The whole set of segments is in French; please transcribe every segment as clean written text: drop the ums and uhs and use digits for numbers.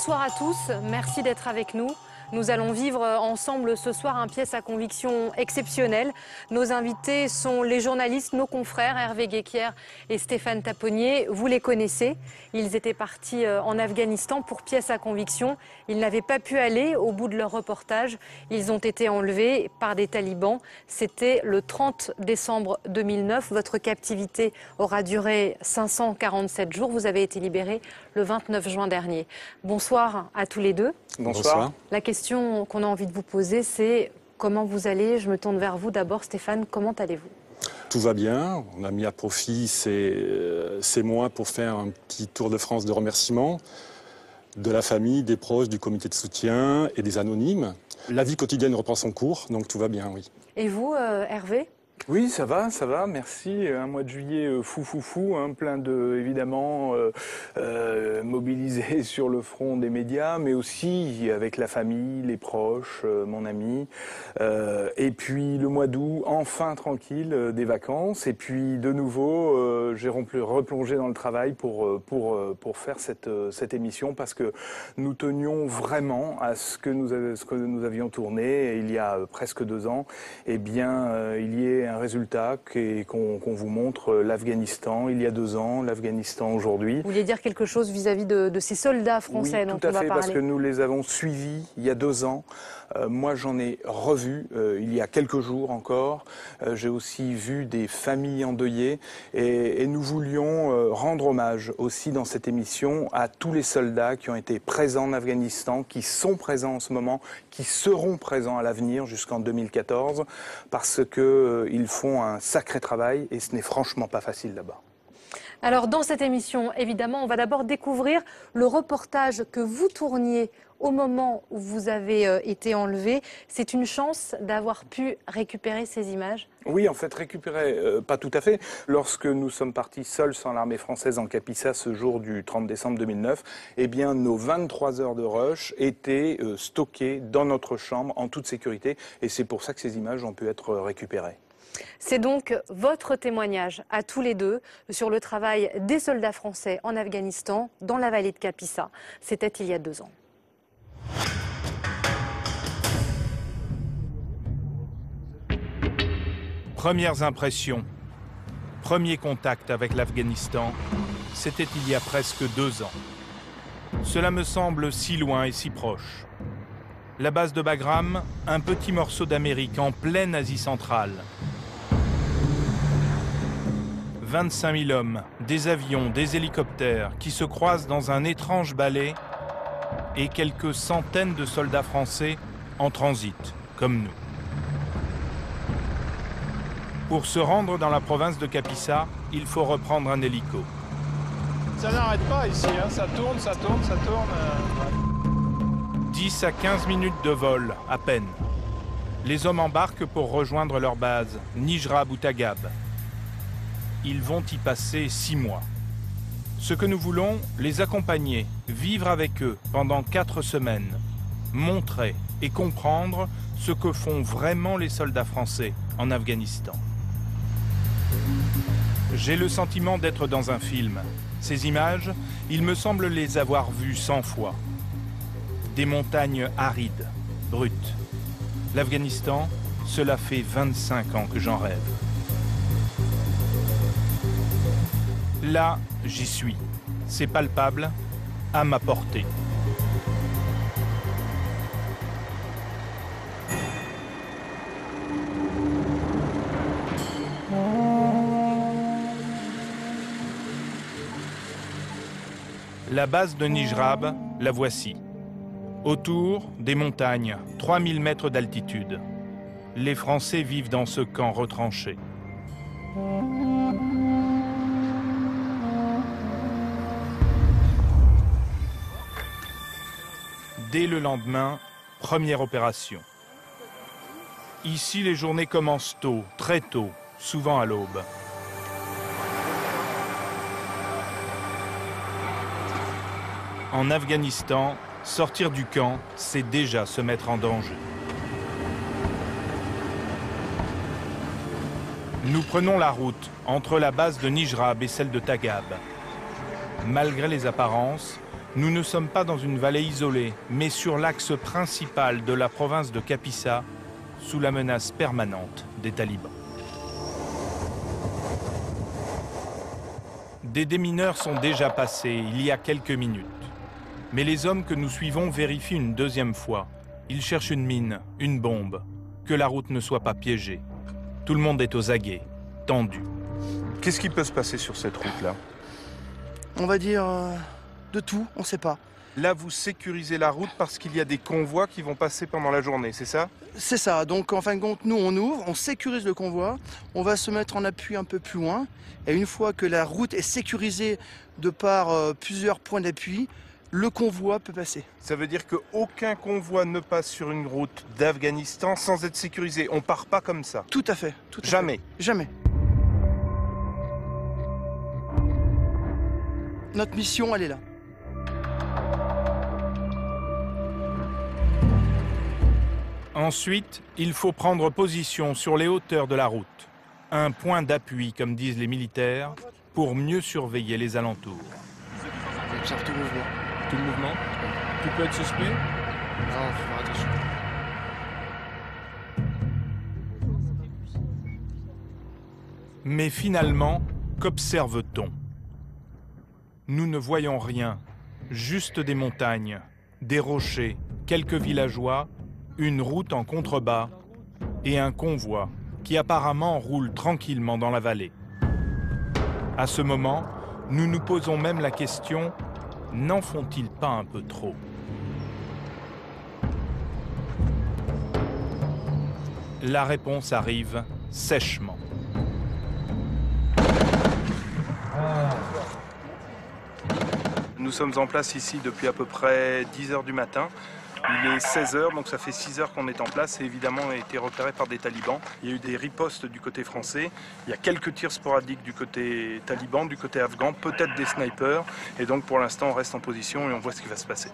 Bonsoir à tous, merci d'être avec nous. Nous allons vivre ensemble ce soir un pièce à conviction exceptionnelle. Nos invités sont les journalistes, nos confrères, Hervé Guéquière et Stéphane Taponnier. Vous les connaissez. Ils étaient partis en Afghanistan pour pièce à conviction. Ils n'avaient pas pu aller au bout de leur reportage. Ils ont été enlevés par des talibans. C'était le 30 décembre 2009. Votre captivité aura duré 547 jours. Vous avez été libérés le 29 juin dernier. Bonsoir à tous les deux. Bonsoir. La question qu'on a envie de vous poser, c'est comment vous allez? Je me tourne vers vous d'abord, Stéphane, comment allez-vous? Tout va bien. On a mis à profit ces mois pour faire un petit tour de France de remerciements de la famille, des proches, du comité de soutien et des anonymes. La vie quotidienne reprend son cours, donc tout va bien, oui. Et vous, Hervé? Oui, ça va, merci. Un mois de juillet fou, hein, plein de, évidemment, mobilisés sur le front des médias, mais aussi avec la famille, les proches, mon ami. Et puis le mois d'août, enfin tranquille, des vacances. Et puis de nouveau, j'ai replongé dans le travail pour faire cette émission, parce que nous tenions vraiment à ce que nous avions tourné il y a presque 2 ans. Eh bien, il y ait un résultat qu'on vous montre, l'Afghanistan il y a 2 ans, l'Afghanistan aujourd'hui. Vous vouliez dire quelque chose vis-à-vis de ces soldats français dont on va parler? Oui, tout à fait, parce que nous les avons suivis il y a 2 ans. Moi, j'en ai revu il y a quelques jours encore. J'ai aussi vu des familles endeuillées et nous voulions rendre hommage aussi dans cette émission à tous les soldats qui ont été présents en Afghanistan, qui sont présents en ce moment, qui seront présents à l'avenir jusqu'en 2014, parce qu'ils font un sacré travail et ce n'est franchement pas facile là-bas. Alors dans cette émission, évidemment, on va d'abord découvrir le reportage que vous tourniez au moment où vous avez été enlevé. C'est une chance d'avoir pu récupérer ces images? Oui, en fait, récupérer, pas tout à fait. Lorsque nous sommes partis seuls sans l'armée française en Capissa ce jour du 30 décembre 2009, eh bien, nos 23 heures de rush étaient stockées dans notre chambre en toute sécurité. Et c'est pour ça que ces images ont pu être récupérées. C'est donc votre témoignage à tous les deux sur le travail des soldats français en Afghanistan, dans la vallée de Kapisa. C'était il y a 2 ans. Premières impressions, premier contact avec l'Afghanistan, c'était il y a presque 2 ans. Cela me semble si loin et si proche. La base de Bagram, un petit morceau d'Amérique en pleine Asie centrale. 25 000 hommes, des avions, des hélicoptères qui se croisent dans un étrange ballet et quelques centaines de soldats français en transit, comme nous. Pour se rendre dans la province de Kapisa, il faut reprendre un hélico. Ça n'arrête pas ici, hein. Ça tourne, ça tourne, ça tourne. 10 à 15 minutes de vol, à peine. Les hommes embarquent pour rejoindre leur base, Nijrab ou Tagab. Ils vont y passer 6 mois. Ce que nous voulons, les accompagner, vivre avec eux pendant 4 semaines, montrer et comprendre ce que font vraiment les soldats français en Afghanistan. J'ai le sentiment d'être dans un film. Ces images, il me semble les avoir vues 100 fois. Des montagnes arides, brutes. L'Afghanistan, cela fait 25 ans que j'en rêve. Là, j'y suis. C'est palpable, à ma portée. La base de Nijrab, la voici. Autour, des montagnes, 3000 mètres d'altitude. Les Français vivent dans ce camp retranché. Dès le lendemain, première opération. Ici, les journées commencent tôt, très tôt, souvent à l'aube. En Afghanistan, sortir du camp, c'est déjà se mettre en danger. Nous prenons la route entre la base de Nijrab et celle de Tagab. Malgré les apparences, Nous ne sommes pas dans une vallée isolée, mais sur l'axe principal de la province de Kapisa, sous la menace permanente des talibans. Des démineurs sont déjà passés il y a quelques minutes. Mais les hommes que nous suivons vérifient une deuxième fois. Ils cherchent une mine, une bombe, que la route ne soit pas piégée. Tout le monde est aux aguets, tendu. Qu'est-ce qui peut se passer sur cette route-là? On va dire de tout, on ne sait pas. Là, vous sécurisez la route parce qu'il y a des convois qui vont passer pendant la journée, c'est ça? C'est ça, donc en fin de compte, nous on ouvre, on sécurise le convoi, on va se mettre en appui un peu plus loin, et une fois que la route est sécurisée de par plusieurs points d'appui, le convoi peut passer. Ça veut dire qu'aucun convoi ne passe sur une route d'Afghanistan sans être sécurisé. On part pas comme ça. Tout à fait. Jamais. Jamais. Notre mission, elle est là. Ensuite, il faut prendre position sur les hauteurs de la route. Un point d'appui, comme disent les militaires, pour mieux surveiller les alentours. J'observe tout mouvement. Tout le mouvement? Tout peut être suspect? Non, faut faire attention. Mais finalement, qu'observe-t-on? Nous ne voyons rien, juste des montagnes, des rochers, quelques villageois, une route en contrebas et un convoi qui apparemment roule tranquillement dans la vallée. À ce moment, nous nous posons même la question, n'en font-ils pas un peu trop? La réponse arrive sèchement. Nous sommes en place ici depuis à peu près 10 h du matin. Il est 16 h, donc ça fait 6 heures qu'on est en place et évidemment on a été repéré par des talibans. Il y a eu des ripostes du côté français, il y a quelques tirs sporadiques du côté taliban, du côté afghan, peut-être des snipers. Et donc pour l'instant on reste en position et on voit ce qui va se passer.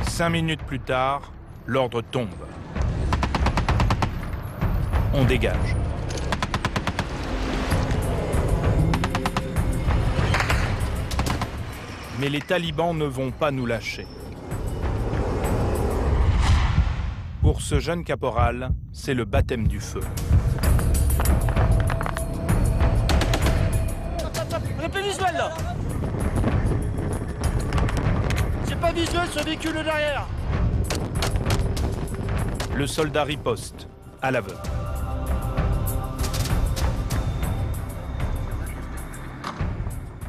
5 minutes plus tard, l'ordre tombe. On dégage. Mais les talibans ne vont pas nous lâcher. Pour ce jeune caporal, c'est le baptême du feu. On est pas visuel là. C'est pas visuel ce véhicule derrière. Le soldat riposte, à l'aveugle.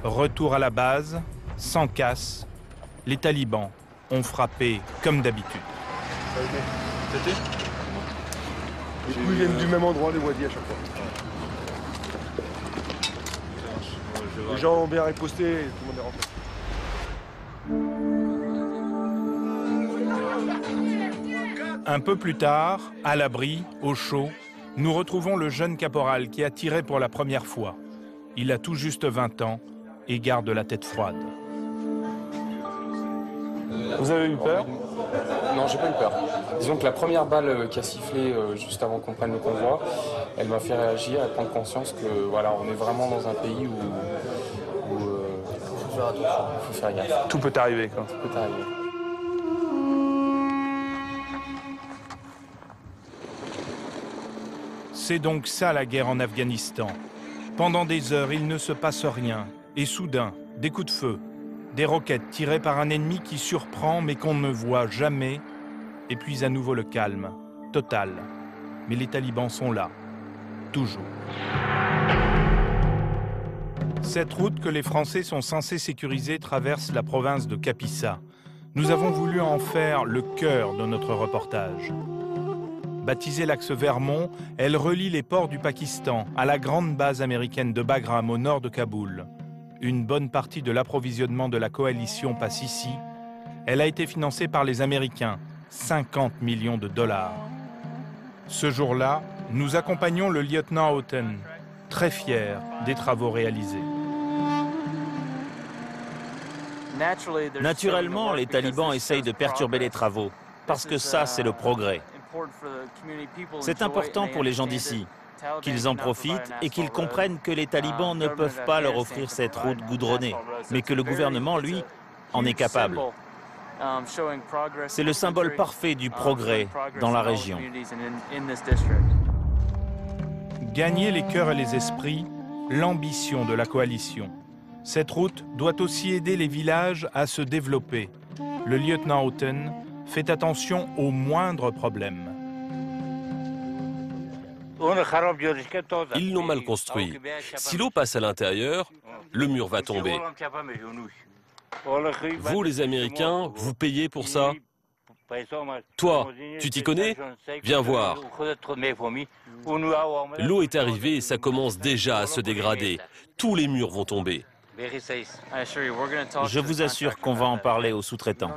Retour à la base, sans casse, les talibans ont frappé comme d'habitude. Les coups viennent du même endroit, les wadis à chaque fois. Les gens ont bien riposté et tout le monde est rentré. Un peu plus tard, à l'abri, au chaud, nous retrouvons le jeune caporal qui a tiré pour la première fois. Il a tout juste 20 ans et garde la tête froide. Vous avez eu peur? Non, j'ai pas eu peur. Disons que la première balle qui a sifflé juste avant qu'on prenne le convoi, elle m'a fait réagir et prendre conscience que voilà, on est vraiment dans un pays où faut faire attention, faut faire gaffe. Tout peut arriver, quoi. Tout peut arriver. C'est donc ça la guerre en Afghanistan. Pendant des heures, il ne se passe rien. Et soudain, des coups de feu, des roquettes tirées par un ennemi qui surprend mais qu'on ne voit jamais. Et puis à nouveau le calme, total. Mais les talibans sont là, toujours. Cette route que les Français sont censés sécuriser traverse la province de Kapisa. Nous avons voulu en faire le cœur de notre reportage. Baptisée l'axe Vermont, elle relie les ports du Pakistan à la grande base américaine de Bagram au nord de Kaboul. Une bonne partie de l'approvisionnement de la coalition passe ici. Elle a été financée par les Américains, 50 millions de dollars. Ce jour-là, nous accompagnons le lieutenant Houghton, très fier des travaux réalisés. Naturellement, les talibans essayent de perturber les travaux, parce que ça, c'est le progrès. C'est important pour les gens d'ici, qu'ils en profitent et qu'ils comprennent que les talibans ne peuvent pas leur offrir cette route goudronnée, mais que le gouvernement, lui, en est capable. C'est le symbole parfait du progrès dans la région. Gagner les cœurs et les esprits, l'ambition de la coalition. Cette route doit aussi aider les villages à se développer. Le lieutenant Houghton fait attention aux moindres problèmes. Ils l'ont mal construit. Si l'eau passe à l'intérieur, le mur va tomber. Vous, les Américains, vous payez pour ça? Toi, tu t'y connais? Viens voir. L'eau est arrivée et ça commence déjà à se dégrader. Tous les murs vont tomber. Je vous assure qu'on va en parler aux sous-traitants.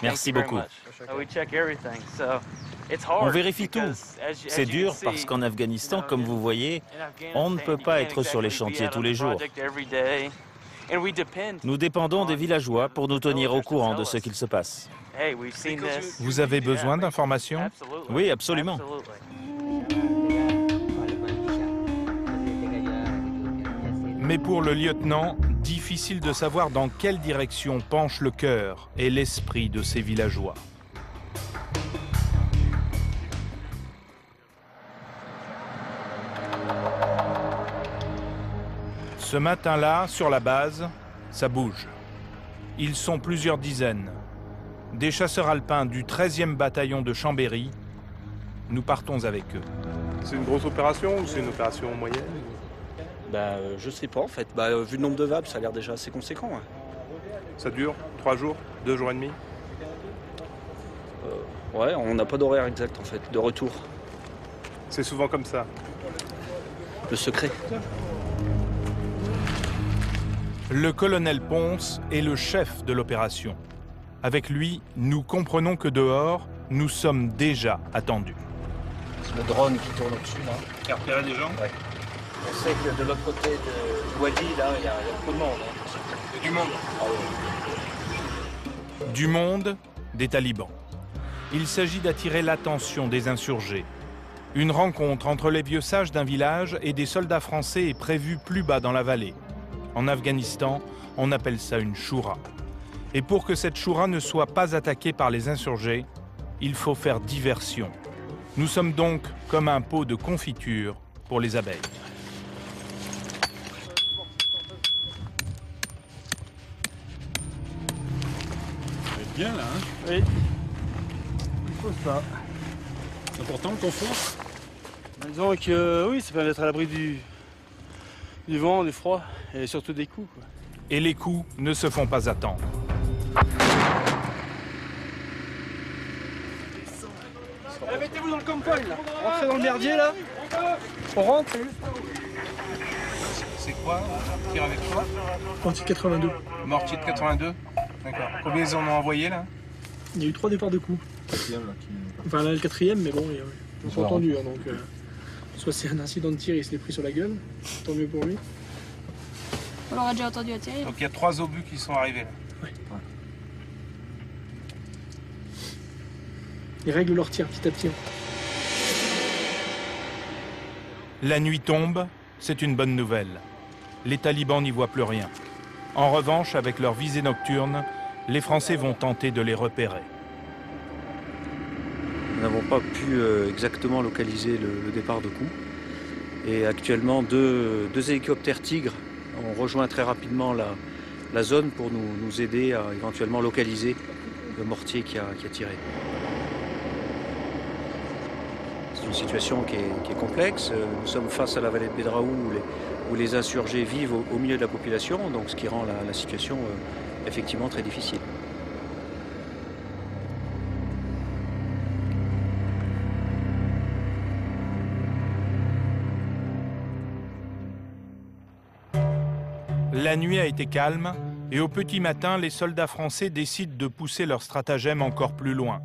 Merci beaucoup. On vérifie tout. C'est dur parce qu'en Afghanistan, comme vous voyez, on ne peut pas être sur les chantiers tous les jours. Nous dépendons des villageois pour nous tenir au courant de ce qu'il se passe. Vous avez besoin d'informations? Oui, absolument. Mais pour le lieutenant, difficile de savoir dans quelle direction penche le cœur et l'esprit de ces villageois. Ce matin-là, sur la base, ça bouge. Ils sont plusieurs dizaines. Des chasseurs alpins du 13e bataillon de Chambéry. Nous partons avec eux. C'est une grosse opération ou c'est une opération moyenne? Je sais pas en fait. Vu le nombre de VAB, ça a l'air déjà assez conséquent. Ouais. Ça dure 3 jours, 2 jours et demi? Ouais, on n'a pas d'horaire exact en fait, de retour. C'est souvent comme ça. Le secret. Le colonel Ponce est le chef de l'opération. Avec lui, nous comprenons que dehors, nous sommes déjà attendus. C'est le drone qui tourne au-dessus là. Qui a repéré des gens? Ouais. On sait que de l'autre côté de Wadi, là, il y a beaucoup de monde. Il y a du monde. Ah oui. Du monde, des talibans. Il s'agit d'attirer l'attention des insurgés. Une rencontre entre les vieux sages d'un village et des soldats français est prévue plus bas dans la vallée. En Afghanistan, on appelle ça une choura. Et pour que cette choura ne soit pas attaquée par les insurgés, il faut faire diversion. Nous sommes donc comme un pot de confiture pour les abeilles. Bien là, hein? Oui. Il faut ça. C'est important le confort? Disons que oui, ça permet d'être à l'abri du vent, du froid et surtout des coups. Quoi. Et les coups ne se font pas attendre. Mettez-vous dans le campagne là. Rentrez dans le merdier là. On rentre. C'est quoi? Tire avec quoi? Mortier de 82. Mortier de 82? D'accord. Combien ils en ont envoyé là? Il y a eu 3 départs de coups. Enfin là le 4e, mais bon, ils sont entendus. Hein, donc, soit c'est un incident de tir, il se l'est pris sur la gueule. Tant mieux pour lui. On l'aurait déjà entendu atterrir. Donc il y a 3 obus qui sont arrivés là. Ouais. Ils règlent leur tir petit à petit. La nuit tombe, c'est une bonne nouvelle. Les talibans n'y voient plus rien. En revanche, avec leur visée nocturne, les Français vont tenter de les repérer. Nous n'avons pas pu exactement localiser le départ de coups. Et actuellement, deux hélicoptères Tigre ont rejoint très rapidement la zone pour nous aider à éventuellement localiser le mortier qui a tiré. C'est une situation qui est complexe. Nous sommes face à la vallée de Bedraou où les insurgés vivent au milieu de la population, donc ce qui rend la situation effectivement très difficile. La nuit a été calme et au petit matin, les soldats français décident de pousser leur stratagème encore plus loin.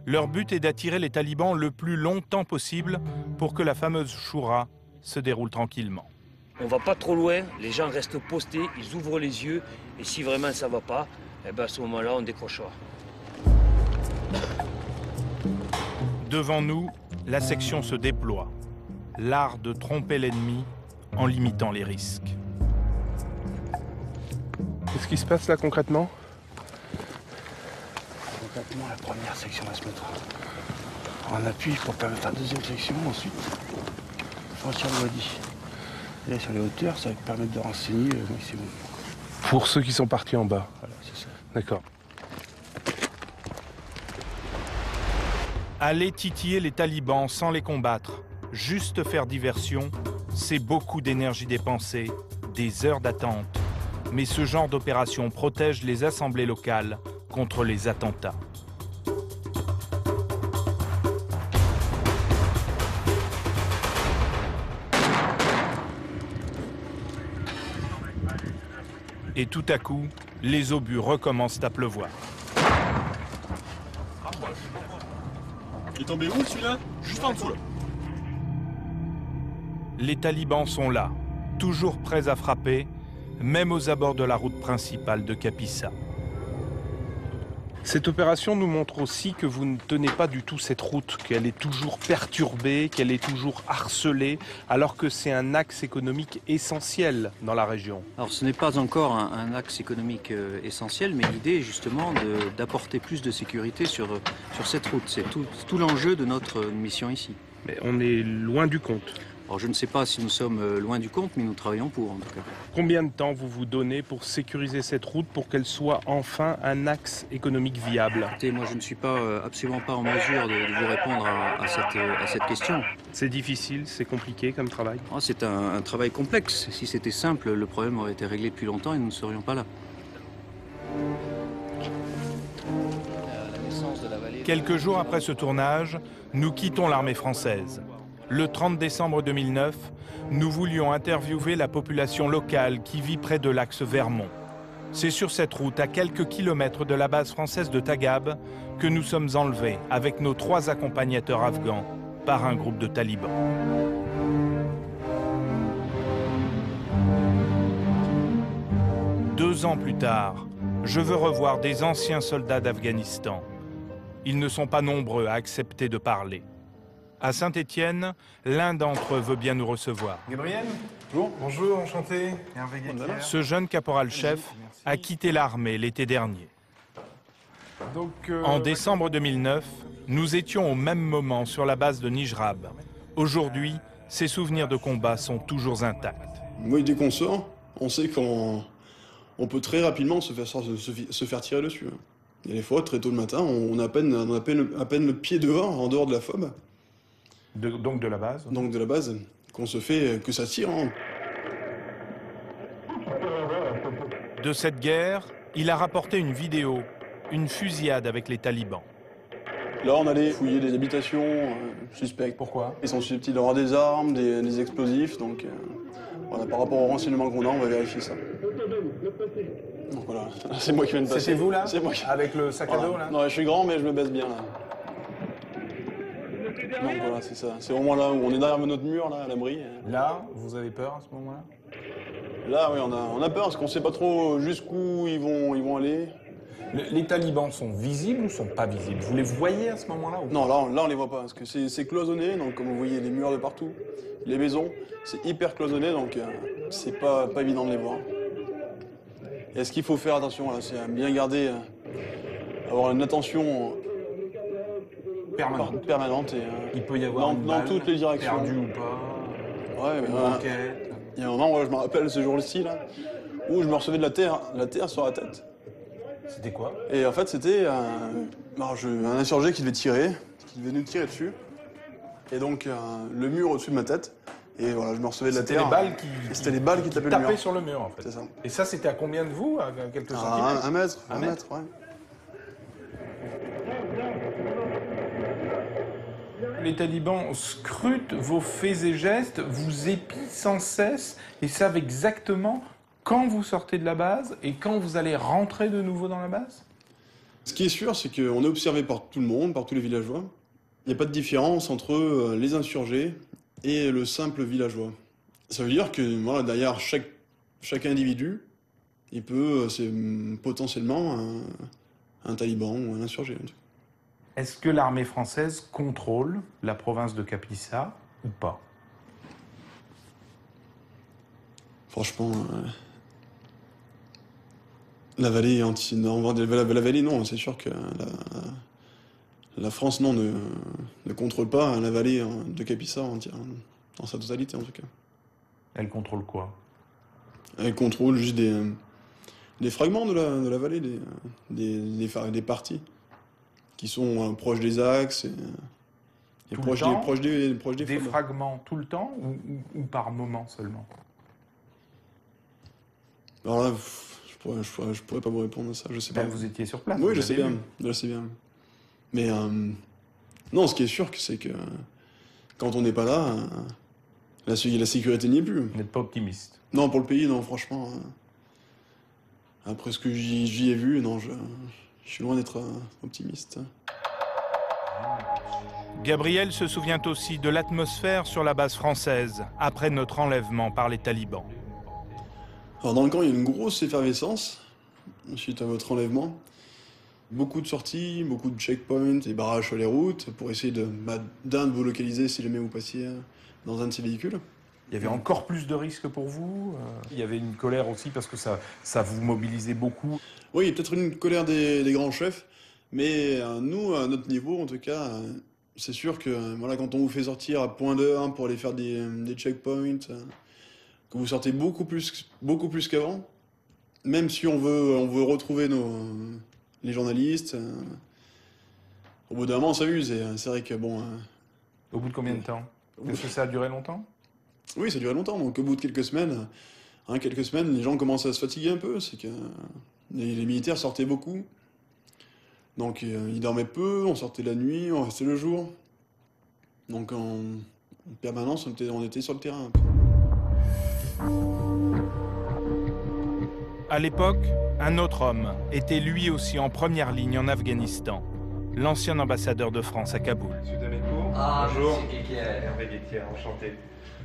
Leur but est d'attirer les talibans le plus longtemps possible pour que la fameuse choura se déroule tranquillement. On va pas trop loin, les gens restent postés, ils ouvrent les yeux et si vraiment ça va pas, et ben à ce moment-là, on décrochera. Devant nous, la section se déploie. L'art de tromper l'ennemi en limitant les risques. Qu'est-ce qui se passe là concrètement? Concrètement, la première section va se mettre en appui pour permettre la deuxième section, ensuite franchir le wadi. Et là, sur les hauteurs, ça va permettre de renseigner le maximum. Pour ceux qui sont partis en bas. Voilà, c'est ça. D'accord. Aller titiller les talibans sans les combattre, juste faire diversion, c'est beaucoup d'énergie dépensée, des heures d'attente. Mais ce genre d'opération protège les assemblées locales contre les attentats. Et tout à coup, les obus recommencent à pleuvoir. Il est tombé où celui-là? Juste en dessous là. Les talibans sont là, toujours prêts à frapper, même aux abords de la route principale de Kapisa. Cette opération nous montre aussi que vous ne tenez pas du tout cette route, qu'elle est toujours perturbée, qu'elle est toujours harcelée, alors que c'est un axe économique essentiel dans la région. Alors ce n'est pas encore un axe économique essentiel, mais l'idée est justement d'apporter plus de sécurité sur cette route. C'est tout l'enjeu de notre mission ici. Mais on est loin du compte. Alors je ne sais pas si nous sommes loin du compte, mais nous travaillons pour en tout cas. Combien de temps vous vous donnez pour sécuriser cette route pour qu'elle soit enfin un axe économique viable? Écoutez, moi je ne suis absolument pas en mesure de vous répondre à cette question. C'est difficile, c'est compliqué comme travail? C'est un travail complexe. Si c'était simple, le problème aurait été réglé depuis longtemps et nous ne serions pas là. Quelques jours après ce tournage, nous quittons l'armée française. Le 30 décembre 2009, nous voulions interviewer la population locale qui vit près de l'axe Vermont. C'est sur cette route, à quelques kilomètres de la base française de Tagab, que nous sommes enlevés avec nos 3 accompagnateurs afghans par un groupe de talibans. Deux ans plus tard, je veux revoir des anciens soldats d'Afghanistan. Ils ne sont pas nombreux à accepter de parler. À Saint-Étienne, l'un d'entre eux veut bien nous recevoir. Gabriel, bonjour. Bonjour, enchanté. Ce jeune caporal-chef a quitté l'armée l'été dernier. En décembre 2009, nous étions au même moment sur la base de Nijrab. Aujourd'hui, ses souvenirs de combat sont toujours intacts. Moi, dès qu'on sort, on sait qu'on peut très rapidement se faire tirer dessus. Il y a des fois, très tôt le matin, on a à peine le pied dehors, en dehors de la FOB. Donc de la base? Donc de la base, qu'on se fait, que ça tire. De cette guerre, il a rapporté une vidéo, une fusillade avec les talibans. Là, on allait fouiller des habitations suspectes. Pourquoi? Ils sont susceptibles d'avoir des armes, des explosifs, donc voilà, par rapport aux renseignements qu'on a, on va vérifier ça. Donc voilà, c'est moi qui viens de passer. C'était vous là? C'est moi Avec le sac à dos là? Non, je suis grand, mais je me baisse bien là. Donc voilà, c'est ça. C'est au moment là où on est derrière notre mur, là, à l'abri. Là, vous avez peur à ce moment-là? Là, oui, on a peur parce qu'on ne sait pas trop jusqu'où ils vont aller. Les talibans sont visibles ou sont pas visibles? Vous les voyez à ce moment-là? Non, là on les voit pas parce que c'est cloisonné, donc comme vous voyez les murs de partout, les maisons, c'est hyper cloisonné, donc c'est pas évident de les voir. Et ce qu'il faut faire attention, là, c'est bien garder, avoir une attention permanente et il peut y avoir dans toutes les directions. Perdu ou pas? Ouais, mais il y a un moment, je me rappelle ce jour-ci là, où je me recevais de la terre sur la tête. C'était quoi? Et en fait, c'était un insurgé qui devait tirer, qui devait nous tirer dessus. Et donc, le mur au-dessus de ma tête. Et voilà, je me recevais de la terre. C'était les balles qui tapaient le mur. Sur le mur, en fait. C'est ça. Et ça, c'était à combien de vous? À quelques centimètres? Un mètre, ouais. Les talibans scrutent vos faits et gestes, vous épient sans cesse et savent exactement quand vous sortez de la base et quand vous allez rentrer de nouveau dans la base? Ce qui est sûr, c'est qu'on est observé par tout le monde, par tous les villageois. Il n'y a pas de différence entre les insurgés et le simple villageois. Ça veut dire que voilà, derrière chaque individu, il peut, c'est potentiellement un taliban ou un insurgé. Est-ce que l'armée française contrôle la province de Kapisa ou pas? Franchement, la vallée la vallée, non, c'est sûr que la France, non, ne contrôle pas la vallée de Kapisa dans sa totalité, en tout cas. Elle contrôle quoi? Elle contrôle juste des fragments de la vallée, des parties qui sont proches des axes et proches des Des fragments tout le temps ou par moment seulement? Alors là, je pourrais pas vous répondre à ça, je sais pas. Vous étiez sur place? Oui, je sais bien. Mais non, ce qui est sûr, c'est que quand on n'est pas là, la sécurité n'y est plus. Vous n'êtes pas optimiste? Non, pour le pays, non, franchement. Après ce que j'y ai vu, non, je suis loin d'être optimiste. Gabriel se souvient aussi de l'atmosphère sur la base française après notre enlèvement par les talibans. Alors dans le camp, il y a une grosse effervescence suite à votre enlèvement. Beaucoup de sorties, beaucoup de checkpoints et barrages sur les routes pour essayer de vous localiser si jamais vous passiez dans un de ces véhicules. Il y avait encore plus de risques pour vous? Il y avait une colère aussi parce que ça vous mobilisait beaucoup? Oui, il y a peut-être une colère des grands chefs, mais nous, à notre niveau en tout cas, c'est sûr que voilà, quand on vous fait sortir à point d'heure pour aller faire des checkpoints, que vous sortez beaucoup plus qu'avant, même si on veut retrouver les journalistes, au bout d'un moment on s'amuse et c'est vrai que bon... Au bout de combien de temps? Est-ce que ça a duré longtemps? Oui, ça a duré longtemps, donc au bout de quelques semaines, les gens commencent à se fatiguer un peu, c'est que les militaires sortaient beaucoup, donc ils dormaient peu, on sortait la nuit, on restait le jour, donc en permanence on était sur le terrain. À l'époque, un autre homme était lui aussi en première ligne en Afghanistan, l'ancien ambassadeur de France à Kaboul. Monsieur Damécourt, bonjour. Hervé Guettière, enchanté.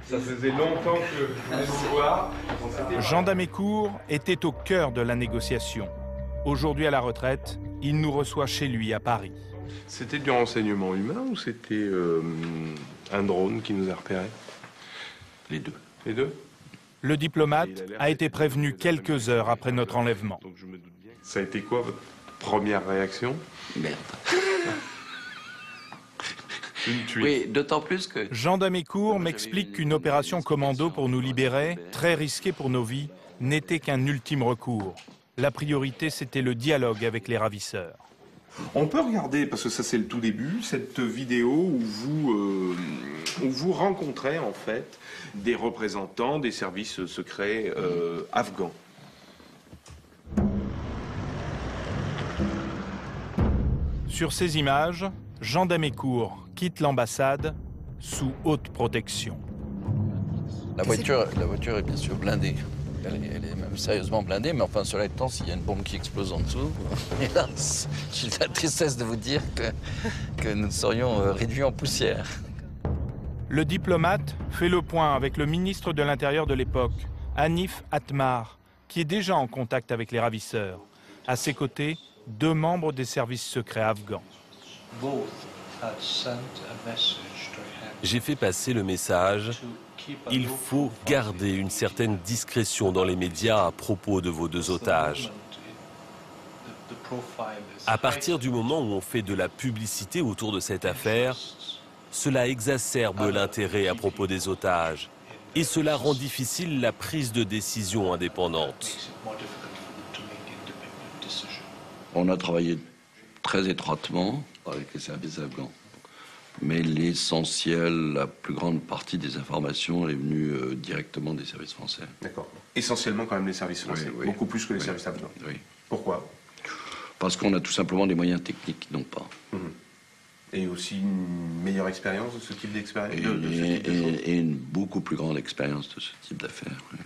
Ça faisait longtemps que je voulais vous voir. Jean Damécourt était au cœur de la négociation. Aujourd'hui à la retraite, il nous reçoit chez lui à Paris. C'était du renseignement humain ou c'était un drone qui nous a repérés? Les deux. Les deux? Le diplomate a été prévenu quelques heures après notre enlèvement. Donc je me doute bien. Ça a été quoi votre première réaction? Merde. Une tuile. Oui, d'autant plus que... Jean Damécourt m'explique qu'une opération commando pour nous libérer, très risquée pour nos vies, n'était qu'un ultime recours. La priorité, c'était le dialogue avec les ravisseurs. On peut regarder, parce que ça c'est le tout début, cette vidéo où vous rencontrez en fait des représentants des services secrets afghans. Sur ces images, Jean Damécourt quitte l'ambassade sous haute protection. La voiture est bien sûr blindée. Elle est même sérieusement blindée, mais enfin, cela étant, s'il y a une bombe qui explose en dessous, hélas, j'ai la tristesse de vous dire que nous serions réduits en poussière. Le diplomate fait le point avec le ministre de l'Intérieur de l'époque, Hanif Atmar, qui est déjà en contact avec les ravisseurs. À ses côtés, 2 membres des services secrets afghans. J'ai fait passer le message. Il faut garder une certaine discrétion dans les médias à propos de vos 2 otages. À partir du moment où on fait de la publicité autour de cette affaire, cela exacerbe l'intérêt à propos des otages et cela rend difficile la prise de décision indépendante. On a travaillé très étroitement avec les services afghans. Mais l'essentiel, la plus grande partie des informations est venue directement des services français. D'accord. Essentiellement quand même les services français, oui, beaucoup plus que les services afghans. Oui. Pourquoi? Parce qu'on a tout simplement des moyens techniques qu'ils n'ont pas. Et aussi une meilleure expérience de ce type d'expérience? Et une beaucoup plus grande expérience de ce type d'affaires. Oui.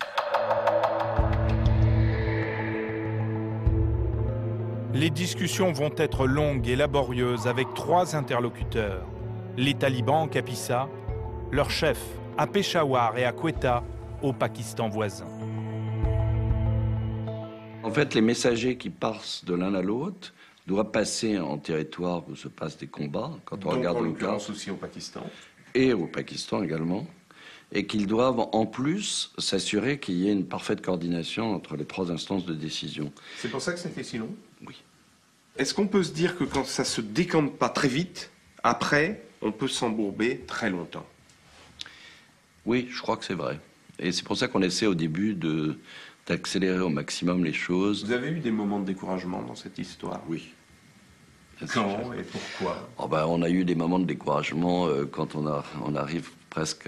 Les discussions vont être longues et laborieuses avec 3 interlocuteurs. Les talibans en Kapisa, leurs chefs à Peshawar et à Quetta, au Pakistan voisin. En fait, les messagers qui passent de l'un à l'autre doivent passer en territoire où se passent des combats, quand on regarde le cas. Aussi au Pakistan. Et au Pakistan également. Et qu'ils doivent en plus s'assurer qu'il y ait une parfaite coordination entre les 3 instances de décision. C'est pour ça que ça fait si long? Oui. Est-ce qu'on peut se dire que quand ça se décante pas très vite, après, on peut s'embourber très longtemps? Oui, je crois que c'est vrai. Et c'est pour ça qu'on essaie au début d'accélérer au maximum les choses. Vous avez eu des moments de découragement dans cette histoire? Oui. Quand et pourquoi? On a eu des moments de découragement quand on arrive presque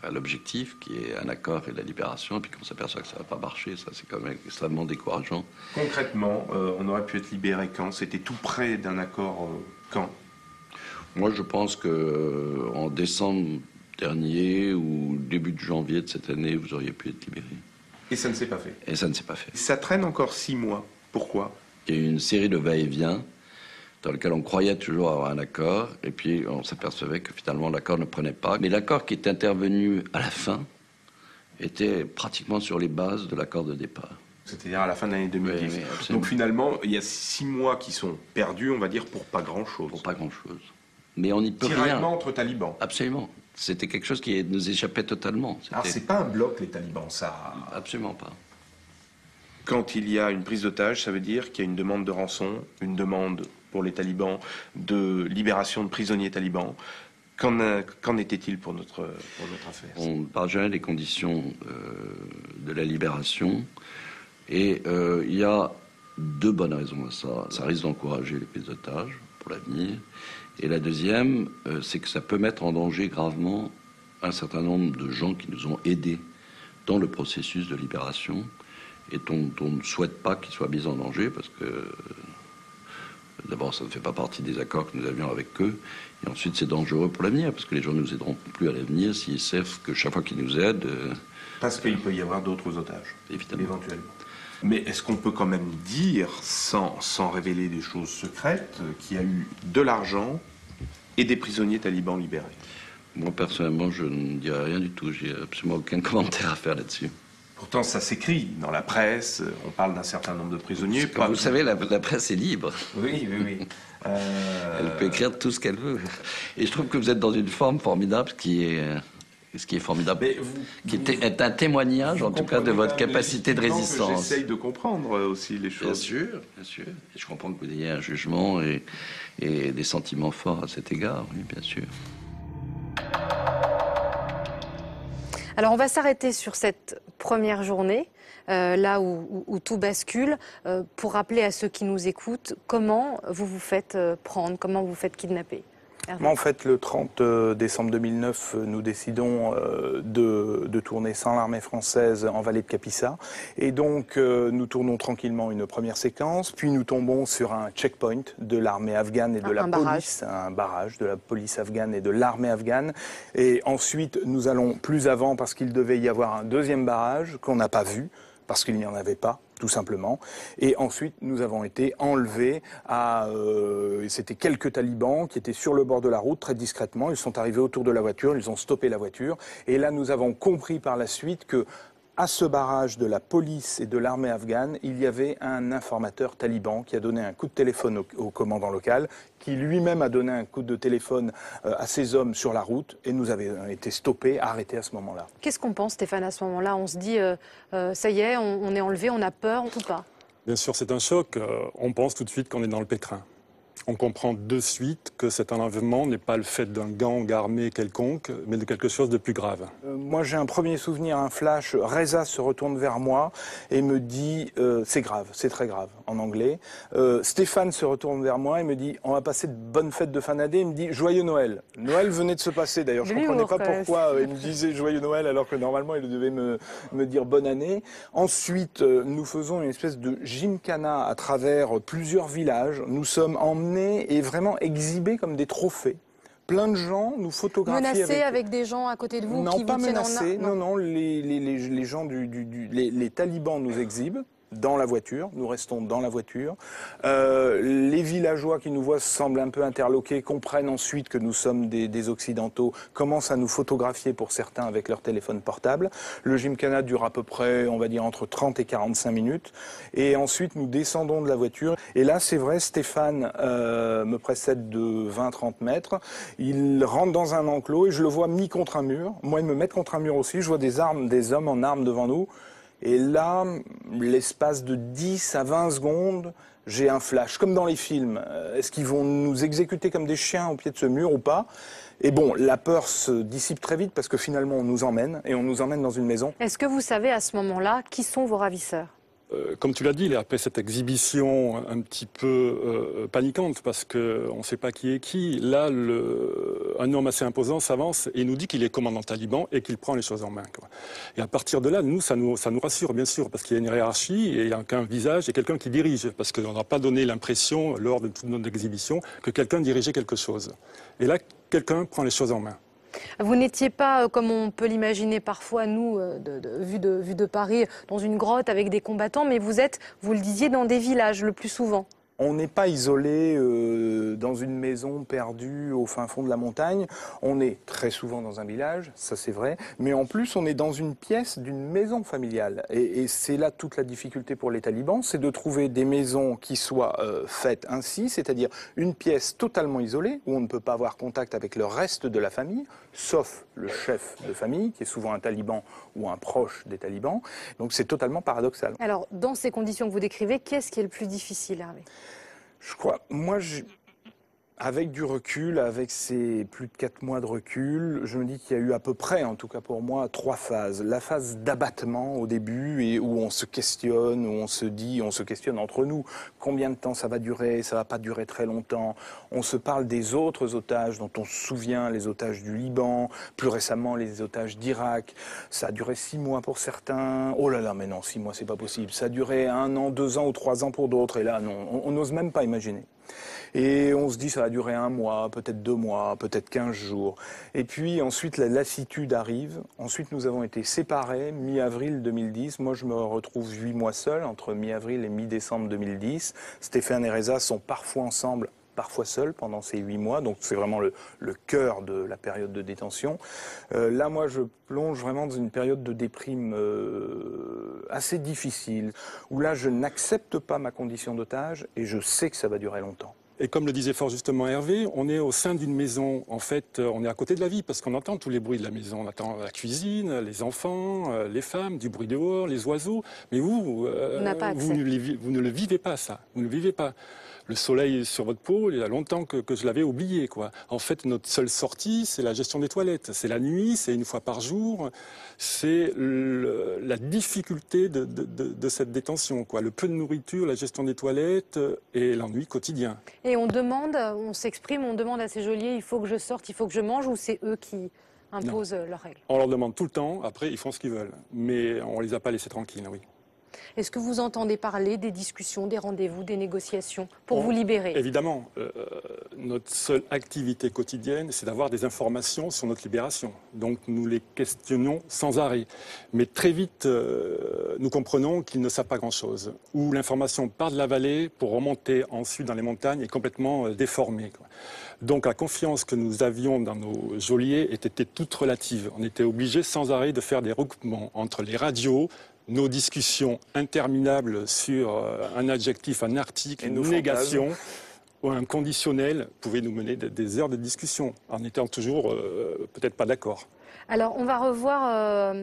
à l'objectif, qui est un accord et la libération, et puis qu'on s'aperçoit que ça ne va pas marcher. Ça, c'est quand même extrêmement décourageant. Concrètement, on aurait pu être libéré quand? C'était tout près d'un accord quand? Moi, je pense qu'en décembre dernier ou début de janvier de cette année, vous auriez pu être libéré. Et ça ne s'est pas fait? Et ça ne s'est pas fait. Ça traîne encore 6 mois. Pourquoi? Il y a eu une série de va-et-vient dans lequel on croyait toujours avoir un accord, et puis on s'apercevait que finalement l'accord ne prenait pas. Mais l'accord qui est intervenu à la fin était pratiquement sur les bases de l'accord de départ. C'est-à-dire à la fin de l'année 2010. Oui, donc finalement, il y a 6 mois qui sont perdus, on va dire, pour pas grand-chose. Pour pas grand-chose. Mais on n'y peut rien. Tiraillement entre talibans. Absolument. C'était quelque chose qui nous échappait totalement. Alors c'est pas un bloc, les talibans, ça? Absolument pas. Quand il y a une prise d'otage, ça veut dire qu'il y a une demande de rançon, une demande pour les talibans de libération de prisonniers talibans. Qu'en était-il pour notre affaire? On parle jamais des conditions de la libération. Et il y a 2 bonnes raisons à ça. Ça risque d'encourager les prises d'otages pour l'avenir. Et la deuxième, c'est que ça peut mettre en danger gravement un certain nombre de gens qui nous ont aidés dans le processus de libération et dont on ne souhaite pas qu'ils soient mis en danger parce que d'abord ça ne fait pas partie des accords que nous avions avec eux et ensuite c'est dangereux pour l'avenir parce que les gens ne nous aideront plus à l'avenir s'ils savent que chaque fois qu'ils nous aident... Parce qu'il peut y avoir d'autres otages, évidemment. Éventuellement. Mais est-ce qu'on peut quand même dire, sans révéler des choses secrètes, qu'il y a eu de l'argent et des prisonniers talibans libérés? Moi, personnellement, je ne dirais rien du tout. J'ai absolument aucun commentaire à faire là-dessus. Pourtant, ça s'écrit dans la presse, on parle d'un certain nombre de prisonniers. Comme vous savez, la presse est libre. Oui, oui, oui. Elle peut écrire tout ce qu'elle veut. Et je trouve que vous êtes dans une forme formidable ce qui est formidable, qui est un témoignage, en tout cas, de votre capacité de résistance. J'essaye de comprendre aussi les choses. Bien sûr, bien sûr. Et je comprends que vous ayez un jugement et des sentiments forts à cet égard, oui, bien sûr. Alors on va s'arrêter sur cette première journée, là où tout bascule, pour rappeler à ceux qui nous écoutent comment vous vous faites prendre, comment vous vous faites kidnapper. En fait, le 30 décembre 2009, nous décidons de tourner sans l'armée française en vallée de Kapisa. Et donc, nous tournons tranquillement une première séquence, puis nous tombons sur un checkpoint de l'armée afghane et de la police, un barrage de la police afghane et de l'armée afghane. Et ensuite, nous allons plus avant parce qu'il devait y avoir un deuxième barrage qu'on n'a pas vu, parce qu'il n'y en avait pas, tout simplement. Et ensuite, nous avons été enlevés à... c'était quelques talibans qui étaient sur le bord de la route, très discrètement. Ils sont arrivés autour de la voiture, ils ont stoppé la voiture. Et là, nous avons compris par la suite que à ce barrage de la police et de l'armée afghane, il y avait un informateur taliban qui a donné un coup de téléphone au commandant local, qui lui-même a donné un coup de téléphone à ses hommes sur la route, et nous avions été stoppés, arrêtés à ce moment-là. Qu'est-ce qu'on pense, Stéphane, à ce moment-là? On se dit, ça y est, on est enlevé, on a peur, ou pas? Bien sûr, c'est un choc. On pense tout de suite qu'on est dans le pétrin. On comprend de suite que cet enlèvement n'est pas le fait d'un gang armé quelconque, mais de quelque chose de plus grave. Moi, j'ai un premier souvenir, un flash. Reza se retourne vers moi et me dit c'est grave, c'est très grave, en anglais. Stéphane se retourne vers moi et me dit on va passer de bonnes fêtes de fin d'année. Il me dit joyeux Noël. Noël venait de se passer d'ailleurs. Je ne comprenais pas pourquoi il me disait joyeux Noël alors que normalement il devait me dire bonne année. Ensuite, nous faisons une espèce de gymkhana à travers plusieurs villages. Nous sommes emmenés et vraiment exhibés comme des trophées. Plein de gens nous photographient. Menacés avec des gens à côté de vous non, qui pas vous tiennent menacés. en... Non, les gens les talibans nous exhibent. dans la voiture, nous restons dans la voiture. Les villageois qui nous voient semblent un peu interloqués, comprennent ensuite que nous sommes des Occidentaux, commencent à nous photographier pour certains avec leur téléphone portable. Le gymkhana dure à peu près, on va dire, entre 30 et 45 minutes. Et ensuite, nous descendons de la voiture. Et là, c'est vrai, Stéphane me précède de 20-30 mètres. Il rentre dans un enclos et je le vois mis contre un mur. Moi, il me met contre un mur aussi. Je vois des hommes en armes devant nous. Et là, l'espace de 10 à 20 secondes, j'ai un flash, comme dans les films. Est-ce qu'ils vont nous exécuter comme des chiens au pied de ce mur ou pas? Et bon, la peur se dissipe très vite parce que finalement on nous emmène, et on nous emmène dans une maison. Est-ce que vous savez à ce moment-là qui sont vos ravisseurs? Comme tu l'as dit, après cette exhibition un petit peu paniquante, parce qu'on ne sait pas qui est qui, là, un homme assez imposant s'avance et nous dit qu'il est commandant taliban et qu'il prend les choses en main, quoi. Et à partir de là, nous, ça nous rassure, bien sûr, parce qu'il y a une hiérarchie et il y a qu'un visage et quelqu'un qui dirige, parce qu'on n'a pas donné l'impression, lors de toute notre exhibition, que quelqu'un dirigeait quelque chose. Et là, quelqu'un prend les choses en main. Vous n'étiez pas, comme on peut l'imaginer parfois, nous, vu de Paris, dans une grotte avec des combattants, mais vous êtes, vous le disiez, dans des villages le plus souvent. On n'est pas isolé dans une maison perdue au fin fond de la montagne. On est très souvent dans un village, ça c'est vrai, mais en plus on est dans une pièce d'une maison familiale. Et c'est là toute la difficulté pour les talibans, c'est de trouver des maisons qui soient faites ainsi, c'est-à-dire une pièce totalement isolée, où on ne peut pas avoir contact avec le reste de la famille, sauf le chef de famille, qui est souvent un taliban ou un proche des talibans. Donc c'est totalement paradoxal. Alors, dans ces conditions que vous décrivez, qu'est-ce qui est le plus difficile, Hervé ? Je crois, moi, avec du recul, avec ces plus de 4 mois de recul, je me dis qu'il y a eu à peu près, en tout cas pour moi, 3 phases. La phase d'abattement au début, et où on se questionne, où on se questionne entre nous. Combien de temps ça va durer? Ça va pas durer très longtemps. On se parle des autres otages dont on se souvient, les otages du Liban, plus récemment les otages d'Irak. Ça a duré 6 mois pour certains. Oh là là, mais non, 6 mois, c'est pas possible. Ça a duré 1 an, 2 ans ou 3 ans pour d'autres. Et là, non, on n'ose même pas imaginer. Et on se dit ça va durer 1 mois, peut-être 2 mois, peut-être 15 jours. Et puis ensuite la lassitude arrive. Ensuite nous avons été séparés mi-avril 2010. Moi je me retrouve 8 mois seul entre mi-avril et mi-décembre 2010. Stéphane et Reza sont parfois ensemble, parfois seuls pendant ces 8 mois. Donc c'est vraiment le cœur de la période de détention. Là moi je plonge vraiment dans une période de déprime assez difficile, où là je n'accepte pas ma condition d'otage et je sais que ça va durer longtemps. Et comme le disait fort justement Hervé, on est au sein d'une maison. En fait, on est à côté de la vie parce qu'on entend tous les bruits de la maison. On entend la cuisine, les enfants, les femmes, du bruit dehors, les oiseaux. Mais vous ne le vivez pas, ça. Vous ne le vivez pas. Le soleil sur votre peau, il y a longtemps que je l'avais oublié, quoi. En fait, notre seule sortie, c'est la gestion des toilettes. C'est la nuit, c'est 1 fois par jour. C'est la difficulté de cette détention, quoi. Le peu de nourriture, la gestion des toilettes et l'ennui quotidien. Et on s'exprime, on demande à ces geôliers, il faut que je sorte, il faut que je mange, ou c'est eux qui imposent leurs règles? On leur demande tout le temps, après ils font ce qu'ils veulent. Mais on ne les a pas laissés tranquilles, oui. Est-ce que vous entendez parler des discussions, des rendez-vous, des négociations pour vous libérer? Évidemment. Notre seule activité quotidienne, c'est d'avoir des informations sur notre libération. Donc nous les questionnons sans arrêt. Mais très vite, nous comprenons qu'ils ne savent pas grand-chose. Ou l'information part de la vallée pour remonter ensuite dans les montagnes est complètement déformée, quoi. Donc la confiance que nous avions dans nos geôliers était toute relative. On était obligés sans arrêt de faire des recoupements entre les radios, nos discussions interminables sur un adjectif, un article, une négation ou un conditionnel pouvaient nous mener des heures de discussion en étant toujours peut-être pas d'accord. Alors on va revoir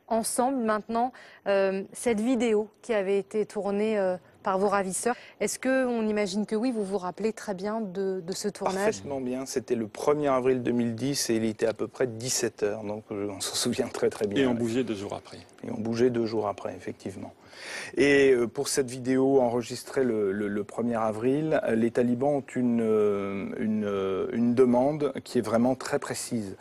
ensemble maintenant cette vidéo qui avait été tournée par vos ravisseurs. Est-ce qu'on imagine que oui, vous vous rappelez très bien de ce tournage? Parfaitement bien, c'était le 1er avril 2010 et il était à peu près 17 h, donc on s'en souvient très très bien. Et on bougeait 2 jours après. Et on bougeait 2 jours après, effectivement. Et pour cette vidéo enregistrée le 1er avril, les talibans ont une demande qui est vraiment très précise.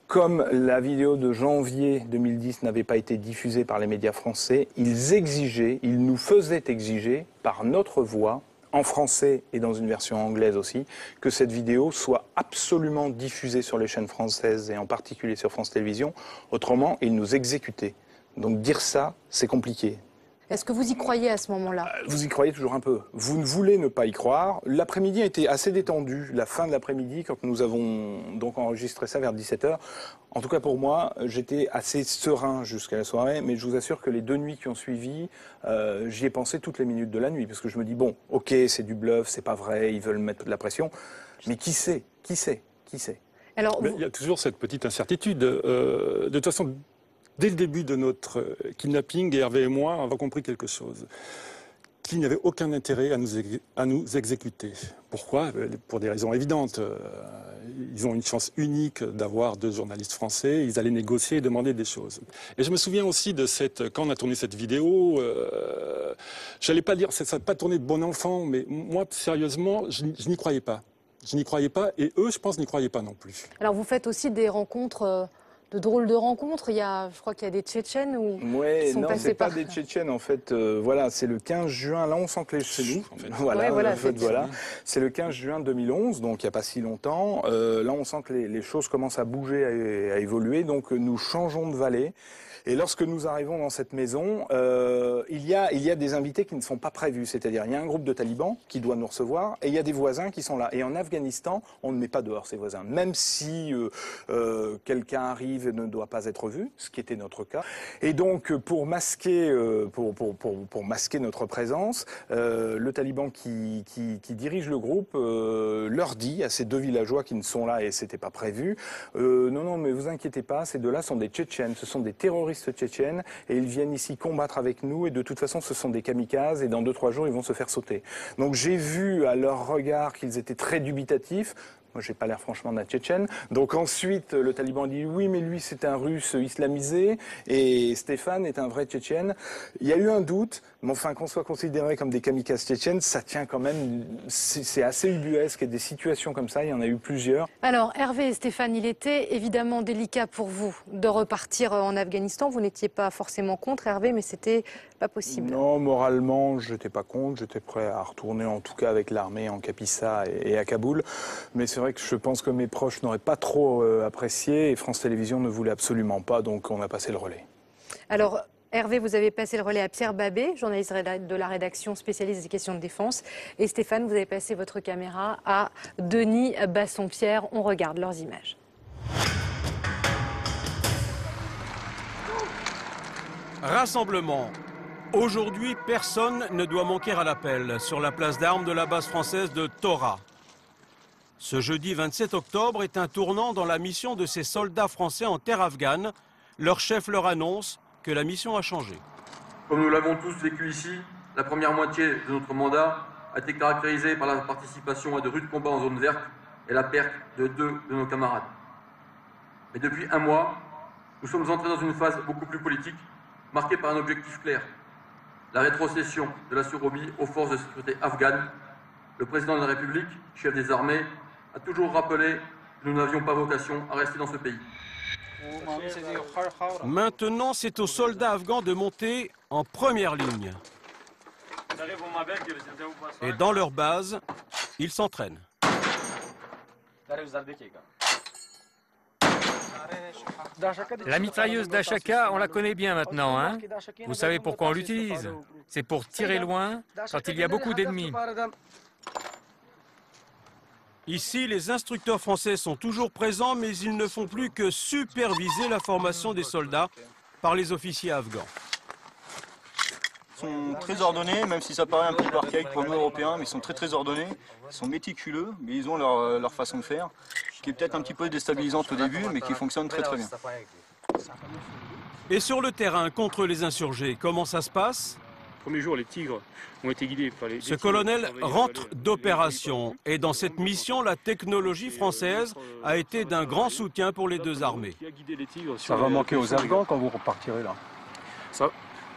Comme la vidéo de janvier 2010 n'avait pas été diffusée par les médias français, ils nous faisaient exiger par notre voix, en français et dans une version anglaise aussi, que cette vidéo soit absolument diffusée sur les chaînes françaises et en particulier sur France Télévisions. Autrement, ils nous exécutaient. Donc dire ça, c'est compliqué. Est-ce que vous y croyez à ce moment-là? Vous y croyez toujours un peu. Vous ne voulez ne pas y croire. L'après-midi a été assez détendu. La fin de l'après-midi, quand nous avons donc enregistré ça vers 17h, en tout cas pour moi, j'étais assez serein jusqu'à la soirée, mais je vous assure que les 2 nuits qui ont suivi, j'y ai pensé toutes les minutes de la nuit, parce que je me dis, bon, ok, c'est du bluff, c'est pas vrai, ils veulent mettre de la pression, mais qui sait? Alors, mais il y a toujours cette petite incertitude. De toute façon, dès le début de notre kidnapping, Hervé et moi avons compris quelque chose. Qu'il n'y avait aucun intérêt à nous exécuter. Pourquoi? Pour des raisons évidentes. Ils ont une chance unique d'avoir 2 journalistes français. Ils allaient négocier et demander des choses. Et je me souviens aussi de quand on a tourné cette vidéo, j'allais pas dire, ça n'a pas tourné de bon enfant, mais moi, sérieusement, je n'y croyais pas. Je n'y croyais pas et eux, je pense, n'y croyaient pas non plus. Alors vous faites aussi des rencontres, de drôles de rencontres. Je crois qu'il y a des Tchétchènes qui sont passés par... Non, c'est pas des Tchétchènes en fait. Voilà, c'est le 15 juin. Là, on sent que chez nous. En fait. Voilà. C'est le 15 juin 2011, donc il n'y a pas si longtemps. Là, on sent que les choses commencent à bouger, à évoluer. Donc nous changeons de vallée. Et lorsque nous arrivons dans cette maison, il y a des invités qui ne sont pas prévus. C'est-à-dire, il y a un groupe de talibans qui doit nous recevoir et il y a des voisins qui sont là. Et en Afghanistan, on ne met pas dehors ces voisins. Même si quelqu'un arrive et ne doit pas être vu, ce qui était notre cas. Et donc, pour masquer notre présence, le taliban qui dirige le groupe leur dit à ces 2 villageois qui ne sont là et c'était pas prévu, non, mais vous inquiétez pas, ces 2-là sont des Tchétchènes, ce sont des terroristes tchétchènes et ils viennent ici combattre avec nous et de toute façon ce sont des kamikazes et dans 2-3 jours ils vont se faire sauter. Donc j'ai vu à leur regard qu'ils étaient très dubitatifs. Moi, j'ai pas l'air franchement d'un Tchétchène. Donc ensuite, le taliban dit oui, mais lui, c'est un Russe islamisé et Stéphane est un vrai Tchétchène. Il y a eu un doute, mais enfin, qu'on soit considéré comme des kamikazes tchétchènes, ça tient quand même. C'est assez ubuesque et des situations comme ça, il y en a eu plusieurs. Alors, Hervé et Stéphane, il était évidemment délicat pour vous de repartir en Afghanistan. Vous n'étiez pas forcément contre, Hervé, mais c'était pas possible. Non, moralement, j'étais pas contre. J'étais prêt à retourner, en tout cas, avec l'armée en Kapisa et à Kaboul. Mais c'est vrai que je pense que mes proches n'auraient pas trop apprécié et France Télévisions ne voulait absolument pas, donc on a passé le relais. Alors, Hervé, vous avez passé le relais à Pierre Babet, journaliste de la rédaction spécialiste des questions de défense. Et Stéphane, vous avez passé votre caméra à Denis Bassompierre. On regarde leurs images. Rassemblement. Aujourd'hui, personne ne doit manquer à l'appel sur la place d'armes de la base française de Tora. Ce jeudi 27 octobre est un tournant dans la mission de ces soldats français en terre afghane. Leur chef leur annonce que la mission a changé. Comme nous l'avons tous vécu ici, la première moitié de notre mandat a été caractérisée par la participation à de rudes combats en zone verte et la perte de 2 de nos camarades. Mais depuis 1 mois, nous sommes entrés dans une phase beaucoup plus politique, marquée par un objectif clair. La rétrocession de la survie aux forces de sécurité afghanes. Le président de la République, chef des armées, a toujours rappelé que nous n'avions pas vocation à rester dans ce pays. Maintenant, c'est aux soldats afghans de monter en première ligne. Et dans leur base, ils s'entraînent. La mitrailleuse d'Achaka, on la connaît bien maintenant, hein? Vous savez pourquoi on l'utilise? C'est pour tirer loin quand il y a beaucoup d'ennemis. Ici, les instructeurs français sont toujours présents, mais ils ne font plus que superviser la formation des soldats par les officiers afghans. Ils sont très ordonnés, même si ça paraît un peu archaïque pour nous Européens, mais ils sont très ordonnés, ils sont méticuleux, mais ils ont leur façon de faire, qui est peut-être un petit peu déstabilisante au début, mais qui fonctionne très bien. Et sur le terrain, contre les insurgés, comment ça se passe? Premier jour, les tigres ont été guidés par les... Ce colonel rentre d'opération et dans cette mission, la technologie française a été d'un grand soutien pour les 2 armées. Ça va manquer aux Afghans quand vous repartirez là?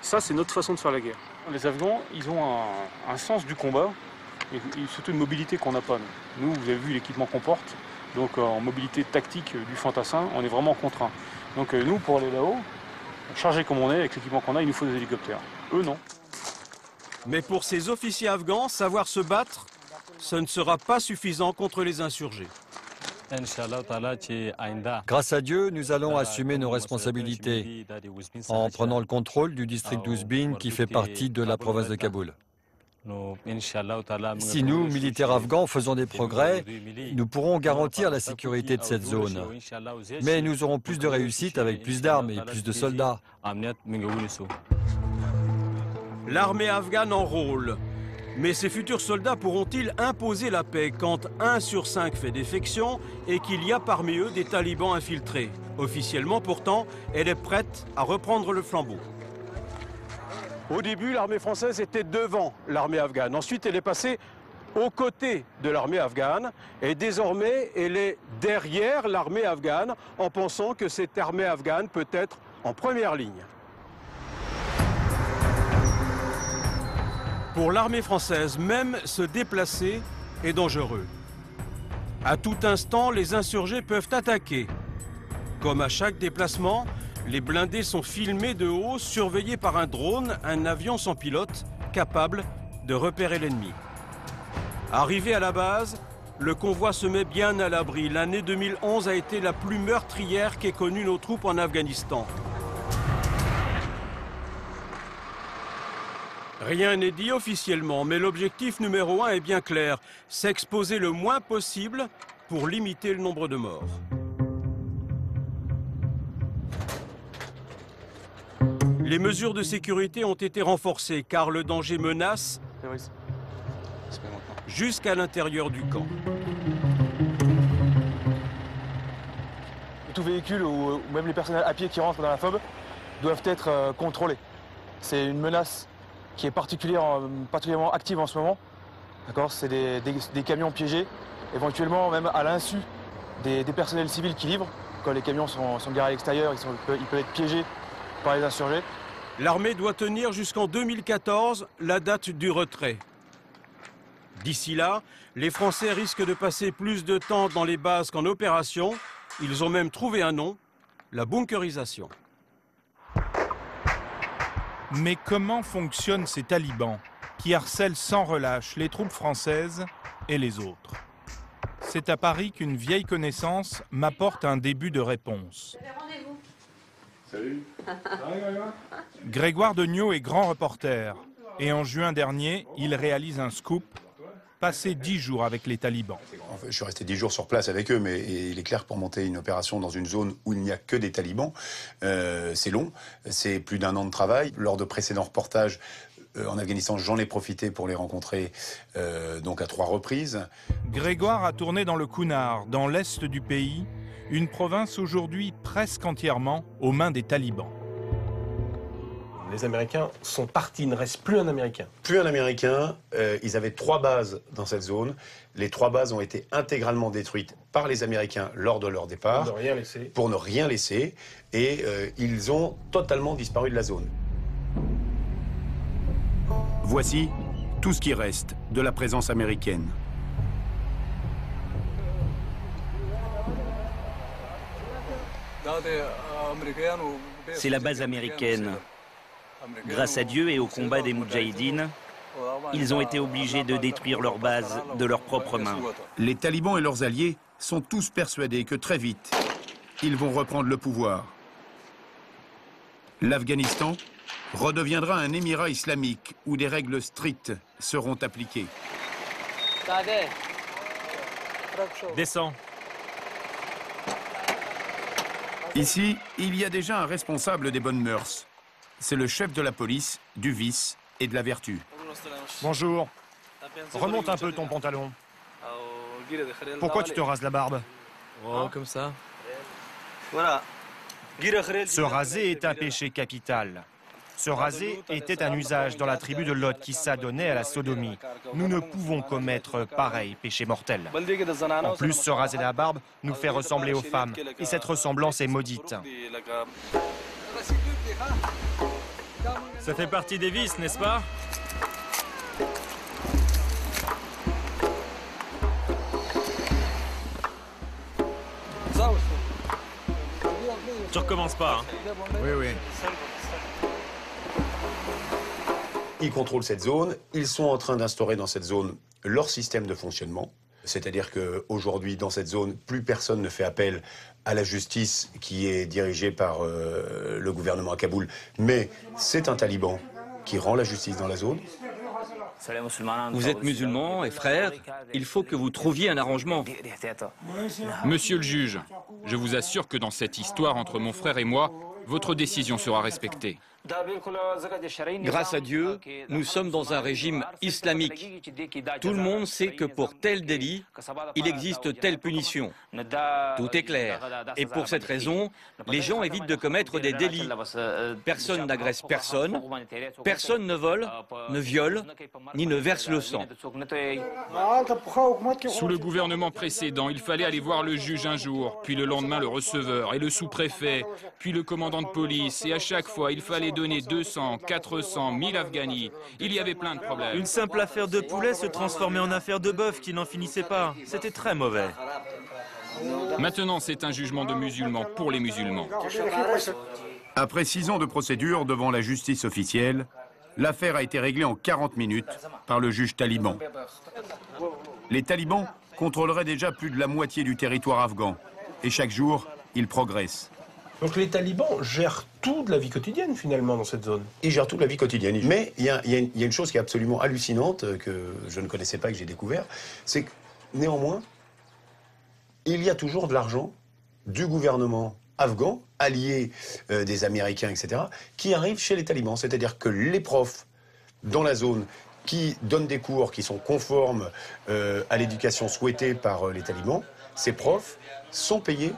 Ça c'est notre façon de faire la guerre. Les Afghans, ils ont un sens du combat et surtout une mobilité qu'on n'a pas. Nous, vous avez vu l'équipement qu'on porte, donc en mobilité tactique du fantassin, on est vraiment contraint. Donc nous, pour aller là-haut, chargés comme on est, avec l'équipement qu'on a, il nous faut des hélicoptères. Eux, non. Mais pour ces officiers afghans, savoir se battre, ce ne sera pas suffisant contre les insurgés. Grâce à Dieu, nous allons assumer nos responsabilités en prenant le contrôle du district d'Ouzbin qui fait partie de la province de Kaboul. Si nous, militaires afghans, faisons des progrès, nous pourrons garantir la sécurité de cette zone. Mais nous aurons plus de réussite avec plus d'armes et plus de soldats. L'armée afghane enrôle. Mais ces futurs soldats pourront-ils imposer la paix quand 1 sur 5 fait défection et qu'il y a parmi eux des talibans infiltrés? Officiellement, pourtant, elle est prête à reprendre le flambeau. Au début, l'armée française était devant l'armée afghane. Ensuite, elle est passée aux côtés de l'armée afghane. Et désormais, elle est derrière l'armée afghane en pensant que cette armée afghane peut être en première ligne. Pour l'armée française, même se déplacer est dangereux. À tout instant, les insurgés peuvent attaquer. Comme à chaque déplacement, les blindés sont filmés de haut, surveillés par un drone, un avion sans pilote, capable de repérer l'ennemi. Arrivé à la base, le convoi se met bien à l'abri. L'année 2011 a été la plus meurtrière qu'aient connue nos troupes en Afghanistan. Rien n'est dit officiellement, mais l'objectif numéro 1 est bien clair, s'exposer le moins possible pour limiter le nombre de morts. Les mesures de sécurité ont été renforcées car le danger menace jusqu'à l'intérieur du camp. Tout véhicule ou même les personnels à pied qui rentrent dans la FOB doivent être contrôlés. C'est une menace qui est particulièrement active en ce moment. C'est des camions piégés, éventuellement même à l'insu des personnels civils qui livrent. Quand les camions sont garés à l'extérieur, ils peuvent être piégés par les insurgés. L'armée doit tenir jusqu'en 2014 la date du retrait. D'ici là, les Français risquent de passer plus de temps dans les bases qu'en opération. Ils ont même trouvé un nom, la bunkerisation. Mais comment fonctionnent ces talibans qui harcèlent sans relâche les troupes françaises et les autres? C'est à Paris qu'une vieille connaissance m'apporte un début de réponse. Salut. Grégoire Degnaud est grand reporter et en juin dernier, il réalise un scoop, passer 10 jours avec les talibans. Je suis resté 10 jours sur place avec eux, mais il est clair que pour monter une opération dans une zone où il n'y a que des talibans, c'est long, c'est plus d'1 an de travail. Lors de précédents reportages en Afghanistan, j'en ai profité pour les rencontrer donc à 3 reprises. Grégoire a tourné dans le Kunar, dans l'est du pays, une province aujourd'hui presque entièrement aux mains des talibans. Les Américains sont partis, il ne reste plus un Américain. Plus un Américain, ils avaient 3 bases dans cette zone. Les 3 bases ont été intégralement détruites par les Américains lors de leur départ. Pour ne rien laisser. Pour ne rien laisser. Et ils ont totalement disparu de la zone. Voici tout ce qui reste de la présence américaine. C'est la base américaine. Grâce à Dieu et au combat des Moudjahidines, ils ont été obligés de détruire leur base de leurs propres mains. Les talibans et leurs alliés sont tous persuadés que très vite, ils vont reprendre le pouvoir. L'Afghanistan redeviendra un émirat islamique où des règles strictes seront appliquées. Descends. Ici, il y a déjà un responsable des bonnes mœurs. C'est le chef de la police, du vice et de la vertu. Bonjour. Remonte un peu ton pantalon. Pourquoi tu te rases la barbe? Oh, comme ça. Voilà. Se raser est un péché capital. Se raser était un usage dans la tribu de Lot qui s'adonnait à la sodomie. Nous ne pouvons commettre pareil péché mortel. En plus, se raser la barbe nous fait ressembler aux femmes. Et cette ressemblance est maudite. Ça fait partie des vices, n'est-ce pas? Tu recommences pas, hein? Oui, oui. Ils contrôlent cette zone, ils sont en train d'instaurer dans cette zone leur système de fonctionnement. C'est-à-dire qu'aujourd'hui, dans cette zone, plus personne ne fait appel à la justice qui est dirigée par le gouvernement à Kaboul, mais c'est un taliban qui rend la justice dans la zone. Vous êtes musulman et frère, il faut que vous trouviez un arrangement. Monsieur le juge, je vous assure que dans cette histoire entre mon frère et moi, votre décision sera respectée. Grâce à Dieu, nous sommes dans un régime islamique. Tout le monde sait que pour tel délit, il existe telle punition. Tout est clair. Et pour cette raison, les gens évitent de commettre des délits. Personne n'agresse personne, personne ne vole, ne viole, ni ne verse le sang. Sous le gouvernement précédent, il fallait aller voir le juge un jour, puis le lendemain le receveur et le sous-préfet, puis le commandant de police. Et à chaque fois, il fallait donner 200, 400, 1000 Afghanis. Il y avait plein de problèmes. Une simple affaire de poulet se transformait en affaire de bœuf qui n'en finissait pas. C'était très mauvais. Maintenant, c'est un jugement de musulmans pour les musulmans. Après 6 ans de procédure devant la justice officielle, l'affaire a été réglée en 40 minutes par le juge taliban. Les talibans contrôleraient déjà plus de la moitié du territoire afghan. Et chaque jour, ils progressent. Donc les talibans gèrent tout de la vie quotidienne finalement dans cette zone. Ils gèrent toute la vie quotidienne. Mais il y a une chose qui est absolument hallucinante, que je ne connaissais pas et que j'ai découvert, c'est que néanmoins, il y a toujours de l'argent du gouvernement afghan, allié des Américains, etc., qui arrive chez les talibans. C'est-à-dire que les profs dans la zone qui donnent des cours qui sont conformes à l'éducation souhaitée par les talibans, ces profs sont payés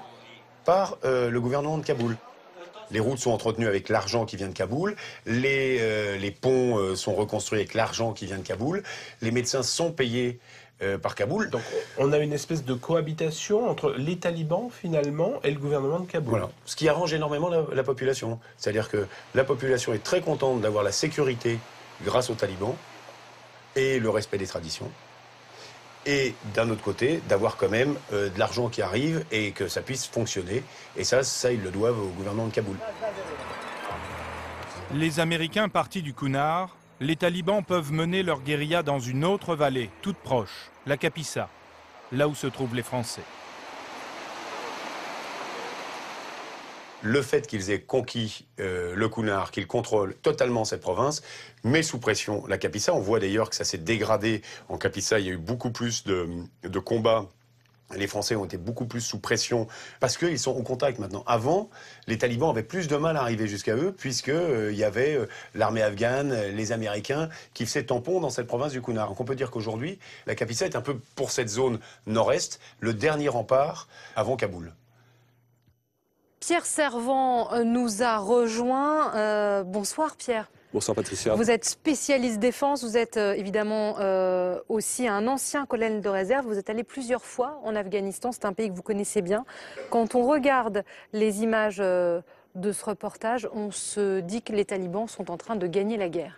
par le gouvernement de Kaboul. Les routes sont entretenues avec l'argent qui vient de Kaboul, les ponts sont reconstruits avec l'argent qui vient de Kaboul, les médecins sont payés par Kaboul. Donc on a une espèce de cohabitation entre les talibans finalement et le gouvernement de Kaboul. Voilà. Ce qui arrange énormément la population. C'est-à-dire que la population est très contente d'avoir la sécurité grâce aux talibans et le respect des traditions. Et d'un autre côté, d'avoir quand même de l'argent qui arrive et que ça puisse fonctionner. Et ça, ils le doivent au gouvernement de Kaboul. Les Américains partis du Kunar, les talibans peuvent mener leur guérilla dans une autre vallée, toute proche, la Kapisa, là où se trouvent les Français. Le fait qu'ils aient conquis le Kunar, qu'ils contrôlent totalement cette province, met sous pression la Kapisa. On voit d'ailleurs que ça s'est dégradé. En Kapisa, il y a eu beaucoup plus de combats. Les Français ont été beaucoup plus sous pression parce qu'ils sont au contact maintenant. Avant, les talibans avaient plus de mal à arriver jusqu'à eux puisqu'il y avait l'armée afghane, les Américains qui faisaient tampon dans cette province du Kunar. Donc on peut dire qu'aujourd'hui, la Kapisa est un peu, pour cette zone nord-est, le dernier rempart avant Kaboul. Pierre Servant nous a rejoint. Bonsoir Pierre. Bonsoir Patricia. Vous êtes spécialiste défense, vous êtes évidemment aussi un ancien colonel de réserve. Vous êtes allé plusieurs fois en Afghanistan, c'est un pays que vous connaissez bien. Quand on regarde les images de ce reportage, on se dit que les talibans sont en train de gagner la guerre.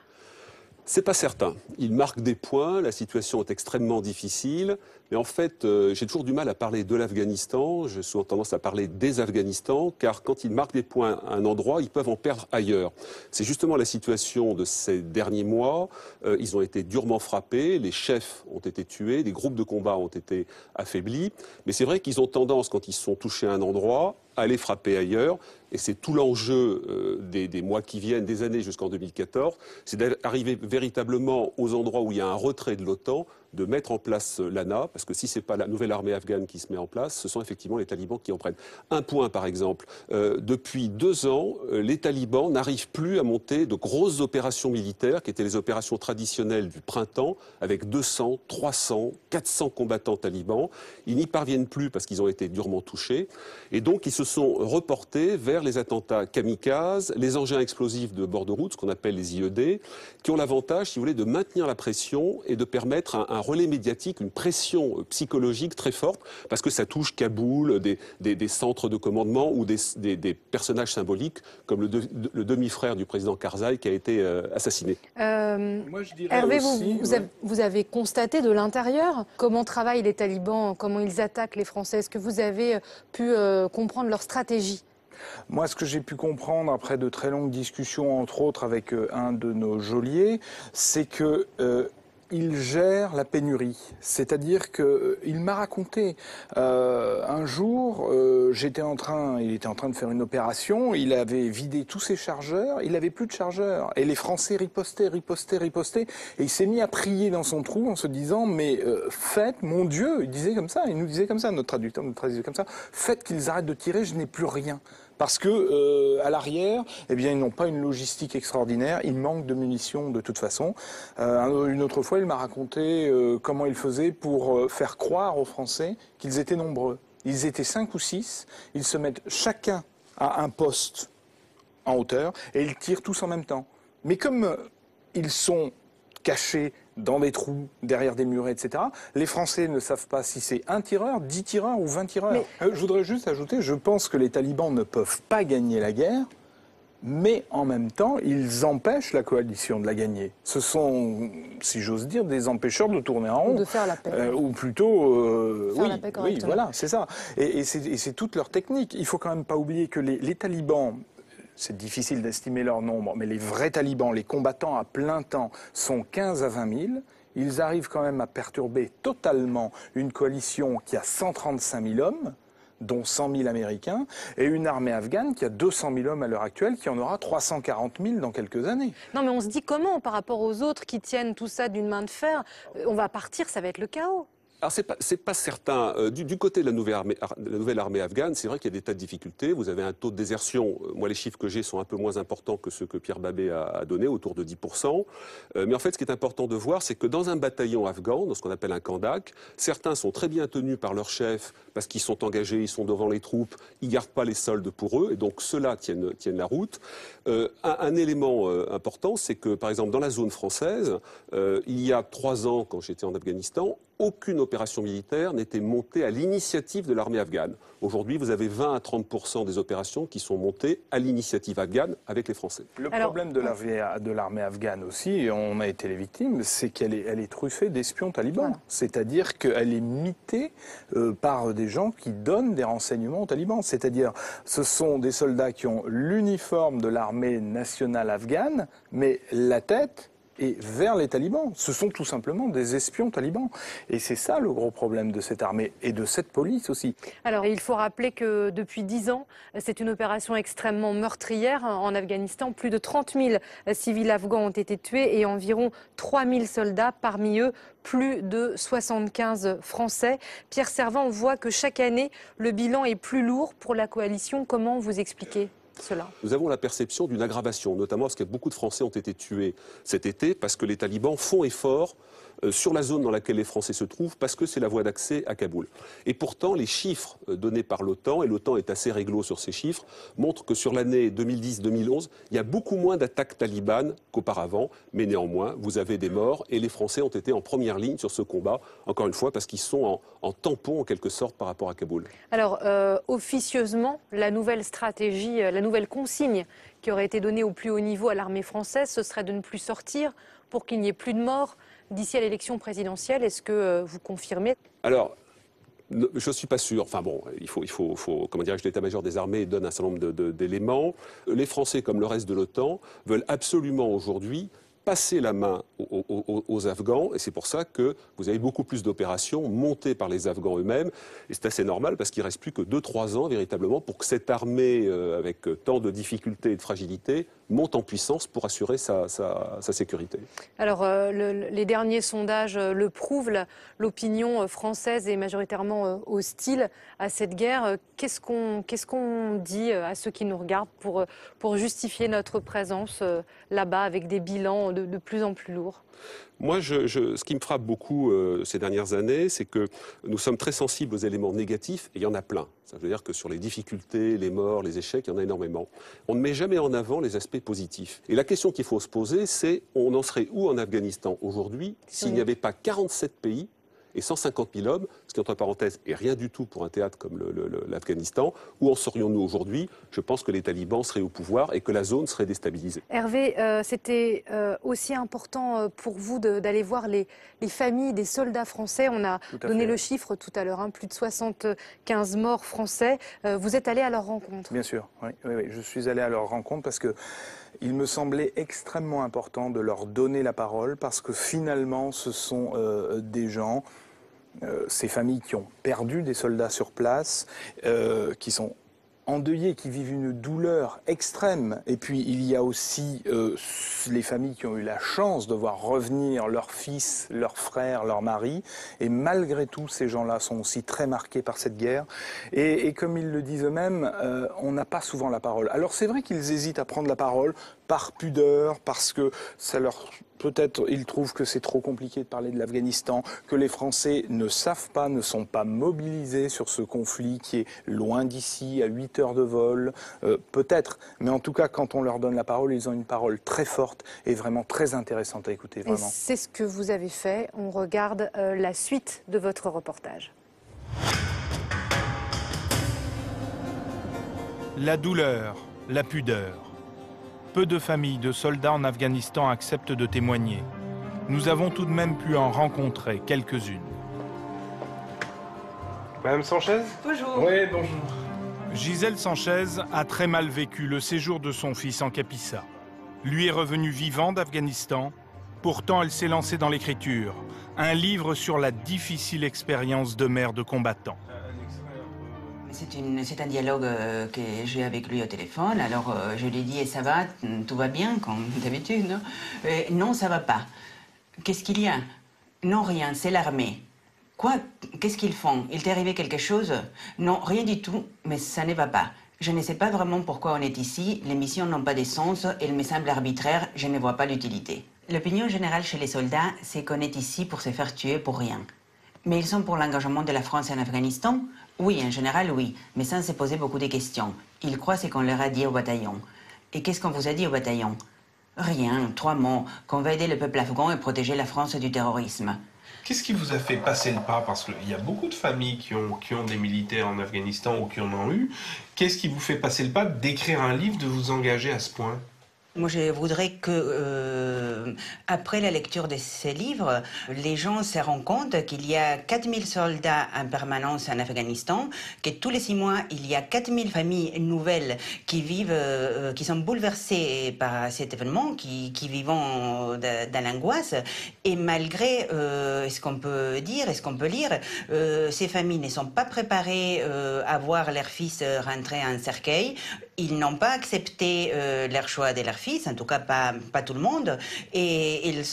C'est pas certain. Ils marquent des points, la situation est extrêmement difficile, mais en fait, j'ai toujours du mal à parler de l'Afghanistan, j'ai souvent tendance à parler des Afghanistans, car quand ils marquent des points à un endroit, ils peuvent en perdre ailleurs. C'est justement la situation de ces derniers mois, ils ont été durement frappés, les chefs ont été tués, les groupes de combat ont été affaiblis, mais c'est vrai qu'ils ont tendance, quand ils sont touchés à un endroit, à aller frapper ailleurs, et c'est tout l'enjeu des mois qui viennent, des années jusqu'en 2014, c'est d'arriver véritablement aux endroits où il y a un retrait de l'OTAN, de mettre en place l'ANA, parce que si ce n'est pas la nouvelle armée afghane qui se met en place, ce sont effectivement les talibans qui en prennent. Un point par exemple, depuis 2 ans, les talibans n'arrivent plus à monter de grosses opérations militaires, qui étaient les opérations traditionnelles du printemps, avec 200, 300, 400 combattants talibans. Ils n'y parviennent plus parce qu'ils ont été durement touchés, et donc ils se sont reportés vers les attentats kamikazes, les engins explosifs de bord de route, ce qu'on appelle les IED, qui ont l'avantage, si vous voulez, de maintenir la pression et de permettre un relais médiatique, une pression psychologique très forte, parce que ça touche Kaboul, des centres de commandement ou des personnages symboliques, comme le demi-frère du président Karzai qui a été assassiné. Moi, je dirais Hervé, aussi, vous avez constaté de l'intérieur comment travaillent les talibans, comment ils attaquent les Français. Est-ce que vous avez pu comprendre leur stratégie ? Moi, ce que j'ai pu comprendre après de très longues discussions, entre autres avec un de nos geôliers, c'est que il gère la pénurie. C'est-à-dire qu'il m'a raconté un jour, il était en train de faire une opération, il avait vidé tous ses chargeurs, il n'avait plus de chargeurs. Et les Français ripostaient, et il s'est mis à prier dans son trou en se disant, mais faites, mon Dieu, il disait comme ça, il nous disait comme ça, notre traducteur nous traduisait comme ça, faites qu'ils arrêtent de tirer, je n'ai plus rien. Parce que à l'arrière, eh bien, ils n'ont pas une logistique extraordinaire. Il manque de munitions de toute façon. Une autre fois, il m'a raconté comment il faisait pour faire croire aux Français qu'ils étaient nombreux. Ils étaient 5 ou 6. Ils se mettent chacun à un poste en hauteur et ils tirent tous en même temps. Mais comme ils sont cachés dans des trous, derrière des murets, etc. Les Français ne savent pas si c'est un tireur, 10 tireurs ou 20 tireurs. Mais... je voudrais juste ajouter, je pense que les talibans ne peuvent pas gagner la guerre, mais en même temps, ils empêchent la coalition de la gagner. Ce sont, si j'ose dire, des empêcheurs de tourner en rond. Ou de faire la paix. Ou plutôt... faire la paix correctement. Oui, voilà, c'est ça. Et c'est toute leur technique. Il ne faut quand même pas oublier que les talibans... C'est difficile d'estimer leur nombre, mais les vrais talibans, les combattants à plein temps, sont 15 à 20 000. Ils arrivent quand même à perturber totalement une coalition qui a 135 000 hommes, dont 100 000 Américains, et une armée afghane qui a 200 000 hommes à l'heure actuelle, qui en aura 340 000 dans quelques années. Non, mais on se dit comment, par rapport aux autres qui tiennent tout ça d'une main de fer, on va partir, ça va être le chaos. Alors, c'est pas certain. Du côté de la nouvelle armée afghane, c'est vrai qu'il y a des tas de difficultés. Vous avez un taux de désertion. Moi, les chiffres que j'ai sont un peu moins importants que ceux que Pierre Babet a donnés, autour de 10%. Mais en fait, ce qui est important de voir, c'est que dans un bataillon afghan, dans ce qu'on appelle un kandak, certains sont très bien tenus par leur chef parce qu'ils sont engagés, ils sont devant les troupes, ils gardent pas les soldes pour eux, et donc ceux-là tiennent la route. Un élément important, c'est que, par exemple, dans la zone française, il y a 3 ans, quand j'étais en Afghanistan, aucune opération militaire n'était montée à l'initiative de l'armée afghane. Aujourd'hui, vous avez 20 à 30% des opérations qui sont montées à l'initiative afghane avec les Français. Le problème de l'armée afghane aussi, et on a été les victimes, c'est qu'elle est truffée d'espions talibans. Voilà. C'est-à-dire qu'elle est mitée par des gens qui donnent des renseignements aux talibans. C'est-à-dire, ce sont des soldats qui ont l'uniforme de l'armée nationale afghane, mais la tête... et vers les talibans. Ce sont tout simplement des espions talibans. Et c'est ça le gros problème de cette armée et de cette police aussi. Alors il faut rappeler que depuis 10 ans, c'est une opération extrêmement meurtrière en Afghanistan. Plus de 30 000 civils afghans ont été tués et environ 3 000 soldats, parmi eux plus de 75 Français. Pierre Servan, on voit que chaque année, le bilan est plus lourd pour la coalition. Comment vous expliquez cela? Nous avons la perception d'une aggravation, notamment parce que beaucoup de Français ont été tués cet été, parce que les talibans font effort sur la zone dans laquelle les Français se trouvent, parce que c'est la voie d'accès à Kaboul. Et pourtant, les chiffres donnés par l'OTAN, et l'OTAN est assez réglo sur ces chiffres, montrent que sur l'année 2010-2011, il y a beaucoup moins d'attaques talibanes qu'auparavant, mais néanmoins, vous avez des morts, et les Français ont été en première ligne sur ce combat, encore une fois, parce qu'ils sont en tampon, en quelque sorte, par rapport à Kaboul. Alors, officieusement, la nouvelle stratégie, la nouvelle consigne qui aurait été donnée au plus haut niveau à l'armée française, ce serait de ne plus sortir pour qu'il n'y ait plus de morts d'ici à l'élection présidentielle. Est-ce que vous confirmez? Alors, je ne suis pas sûr. Enfin bon, il faut comment dirais-je, l'état-major des armées donne un certain nombre d'éléments. Les Français, comme le reste de l'OTAN, veulent absolument aujourd'hui passer la main aux Afghans, et c'est pour ça que vous avez beaucoup plus d'opérations montées par les Afghans eux-mêmes, et c'est assez normal parce qu'il ne reste plus que 2-3 ans véritablement pour que cette armée, avec tant de difficultés et de fragilité, monte en puissance pour assurer sa sécurité. Alors, les derniers sondages le prouvent, l'opinion française est majoritairement hostile à cette guerre. Qu'est-ce qu'on dit à ceux qui nous regardent pour justifier notre présence là-bas avec des bilans de plus en plus lourds? Moi, ce qui me frappe beaucoup ces dernières années, c'est que nous sommes très sensibles aux éléments négatifs, et il y en a plein. Ça veut dire que sur les difficultés, les morts, les échecs, il y en a énormément. On ne met jamais en avant les aspects positifs. Et la question qu'il faut se poser, c'est on en serait où en Afghanistan aujourd'hui s'il n'y avait pas 47 pays et 150 000 hommes, ce qui, entre parenthèses, est rien du tout pour un théâtre comme l'Afghanistan. Où en serions-nous aujourd'hui? Je pense que les talibans seraient au pouvoir et que la zone serait déstabilisée. Hervé, c'était aussi important pour vous d'aller voir les familles des soldats français. On a donné le chiffre tout à l'heure, plus de 75 morts français. Vous êtes allé à leur rencontre? Bien sûr, oui. Je suis allé à leur rencontre parce que il me semblait extrêmement important de leur donner la parole parce que finalement, ce sont des gens, ces familles qui ont perdu des soldats sur place, qui sont endeuillés, qui vivent une douleur extrême. Et puis il y a aussi les familles qui ont eu la chance de voir revenir leur fils, leur frère, leur mari. Et malgré tout, ces gens-là sont aussi très marqués par cette guerre. Et comme ils le disent eux-mêmes, on n'a pas souvent la parole. Alors c'est vrai qu'ils hésitent à prendre la parole par pudeur, parce que ça leur... Peut-être ils trouvent que c'est trop compliqué de parler de l'Afghanistan, que les Français ne savent pas, ne sont pas mobilisés sur ce conflit qui est loin d'ici, à 8 heures de vol, peut-être. Mais en tout cas, quand on leur donne la parole, ils ont une parole très forte et vraiment très intéressante à écouter, vraiment. C'est ce que vous avez fait. On regarde la suite de votre reportage. La douleur, la pudeur. Peu de familles de soldats en Afghanistan acceptent de témoigner. Nous avons tout de même pu en rencontrer quelques-unes. Madame Sanchez? Bonjour. Oui, bonjour. Gisèle Sanchez a très mal vécu le séjour de son fils en Kapisa. Lui est revenu vivant d'Afghanistan. Pourtant, elle s'est lancée dans l'écriture. Un livre sur la difficile expérience de mère de combattant. C'est un dialogue que j'ai avec lui au téléphone. Alors je lui ai dit, ça va, tout va bien, comme d'habitude, non? Non, ça va pas. Qu'est-ce qu'il y a? Non, rien, c'est l'armée. Quoi? Qu'est-ce qu'ils font? Il t'est arrivé quelque chose? Non, rien du tout, mais ça ne va pas. Je ne sais pas vraiment pourquoi on est ici, les missions n'ont pas de sens, elles me semblent arbitraires, je ne vois pas l'utilité. L'opinion générale chez les soldats, c'est qu'on est ici pour se faire tuer pour rien. Mais ils sont pour l'engagement de la France en Afghanistan? Oui, en général, oui, mais sans se poser beaucoup de questions. Ils croient ce qu'on leur a dit au bataillon. Et qu'est-ce qu'on vous a dit au bataillon? Rien, 3 mots, qu'on va aider le peuple afghan et protéger la France du terrorisme. Qu'est-ce qui vous a fait passer le pas? Parce qu'il y a beaucoup de familles qui ont des militaires en Afghanistan ou qui en ont eu. Qu'est-ce qui vous fait passer le pas d'écrire un livre, de vous engager à ce point? Moi, je voudrais que, après la lecture de ces livres, les gens se rendent compte qu'il y a 4000 soldats en permanence en Afghanistan, que tous les 6 mois, il y a 4000 familles nouvelles qui vivent, qui sont bouleversées par cet événement, qui vivent dans l'angoisse. Et malgré ce qu'on peut dire et ce qu'on peut lire, ces familles ne sont pas préparées à voir leur fils rentrer en cercueil. Ils n'ont pas accepté leur choix de leur fils, en tout cas pas tout le monde, et ils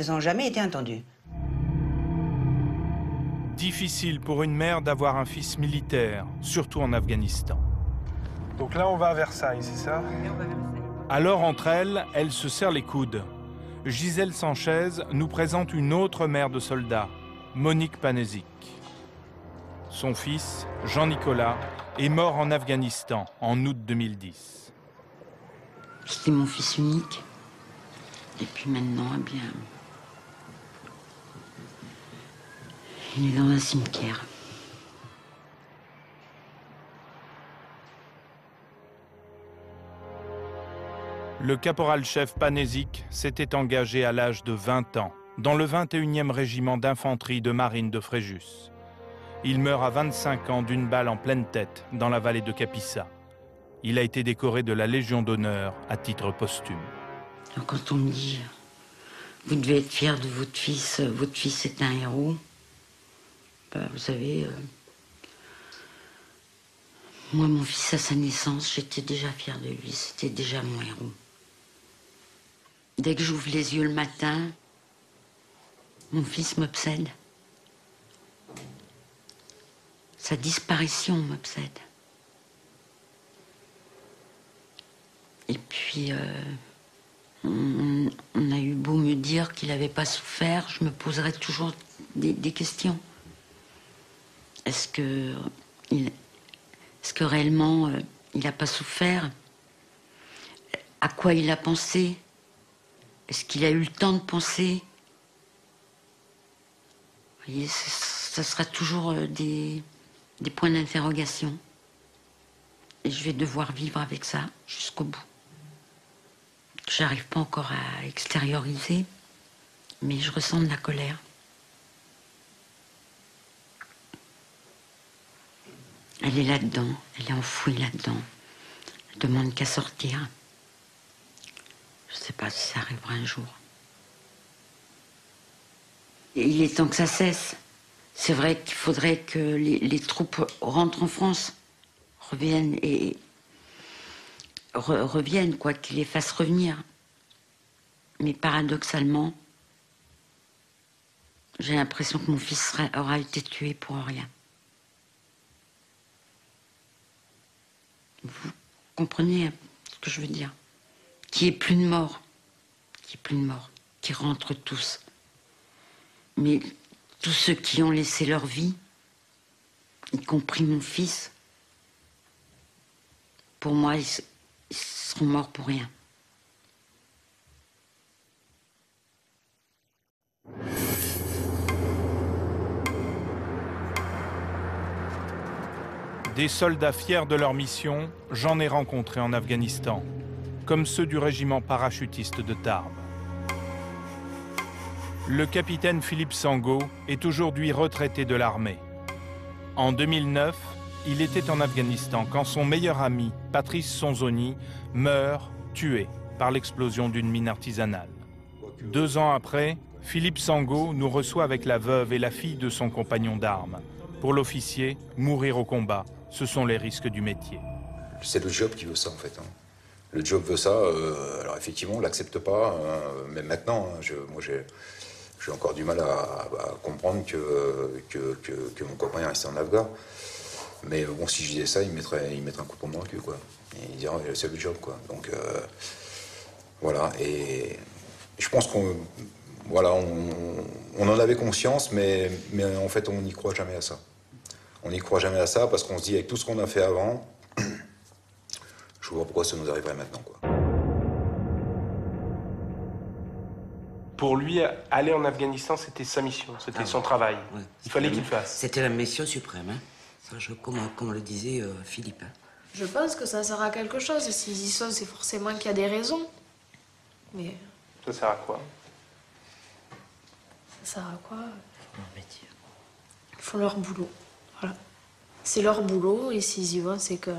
n'ont jamais été entendus. Difficile pour une mère d'avoir un fils militaire, surtout en Afghanistan. Donc là, on va à Versailles, c'est ça? Alors, entre elles, elles se serrent les coudes. Gisèle Sanchez nous présente une autre mère de soldat, Monique Panezic. Son fils, Jean-Nicolas, est mort en Afghanistan en août 2010. C'était mon fils unique. Et puis maintenant, eh bien, il est dans un cimetière. Le caporal-chef Panezic s'était engagé à l'âge de 20 ans dans le 21e régiment d'infanterie de marine de Fréjus. Il meurt à 25 ans d'une balle en pleine tête dans la vallée de Kapisa. Il a été décoré de la Légion d'honneur à titre posthume. Quand on me dit « Vous devez être fier de votre fils est un héros », ben, vous savez, moi, mon fils, à sa naissance, j'étais déjà fière de lui, c'était déjà mon héros. Dès que j'ouvre les yeux le matin, mon fils m'obsède. Sa disparition m'obsède. Et puis, on a eu beau me dire qu'il n'avait pas souffert, je me poserais toujours des questions. Est-ce que réellement, il n'a pas souffert? À quoi il a pensé? Est-ce qu'il a eu le temps de penser? Vous voyez, ça sera toujours des points d'interrogation. Et je vais devoir vivre avec ça jusqu'au bout. J'arrive pas encore à extérioriser, mais je ressens de la colère. Elle est là-dedans, elle est enfouie là-dedans. Elle demande qu'à sortir. sais pas si ça arrivera un jour. Et il est temps que ça cesse. C'est vrai qu'il faudrait que les troupes rentrent en France, reviennent et reviennent, quoi, qu'ils les fassent revenir. Mais paradoxalement, j'ai l'impression que mon fils aura été tué pour rien. Vous comprenez ce que je veux dire? Qu'il n'y ait plus de morts, qu'ils rentrent tous. Mais tous ceux qui ont laissé leur vie, y compris mon fils, pour moi, ils seront morts pour rien. Des soldats fiers de leur mission, j'en ai rencontré en Afghanistan, comme ceux du régiment parachutiste de Tarbes. Le capitaine Philippe Sango est aujourd'hui retraité de l'armée. En 2009, il était en Afghanistan quand son meilleur ami, Patrice Sonzoni, meurt tué par l'explosion d'une mine artisanale. 2 ans après, Philippe Sango nous reçoit avec la veuve et la fille de son compagnon d'armes. Pour l'officier, mourir au combat, ce sont les risques du métier. C'est le job qui veut ça, en fait. Le job veut ça. Alors effectivement, on ne l'accepte pas. Mais maintenant, moi, j'ai encore du mal à comprendre que mon copain est resté en Afghan. Mais bon, si je disais ça, il mettrait un coup pour moi, quoi. Et il dirait, c'est le job, quoi. Donc, voilà. Et je pense qu'on en avait conscience, mais en fait, on n'y croit jamais à ça. On n'y croit jamais à ça parce qu'on se dit, avec tout ce qu'on a fait avant, je vois pourquoi ça nous arriverait maintenant, quoi. Pour lui, aller en Afghanistan, c'était sa mission, c'était son travail. Ouais. Il fallait qu'il le fasse. C'était la mission suprême, hein. Ça, comme le disait Philippe. Je pense que ça sert à quelque chose. S'ils y sont, c'est forcément qu'il y a des raisons. Mais Ça sert à quoi? ça sert à quoi? Ils font leur boulot. Voilà. C'est leur boulot et s'ils y vont, c'est que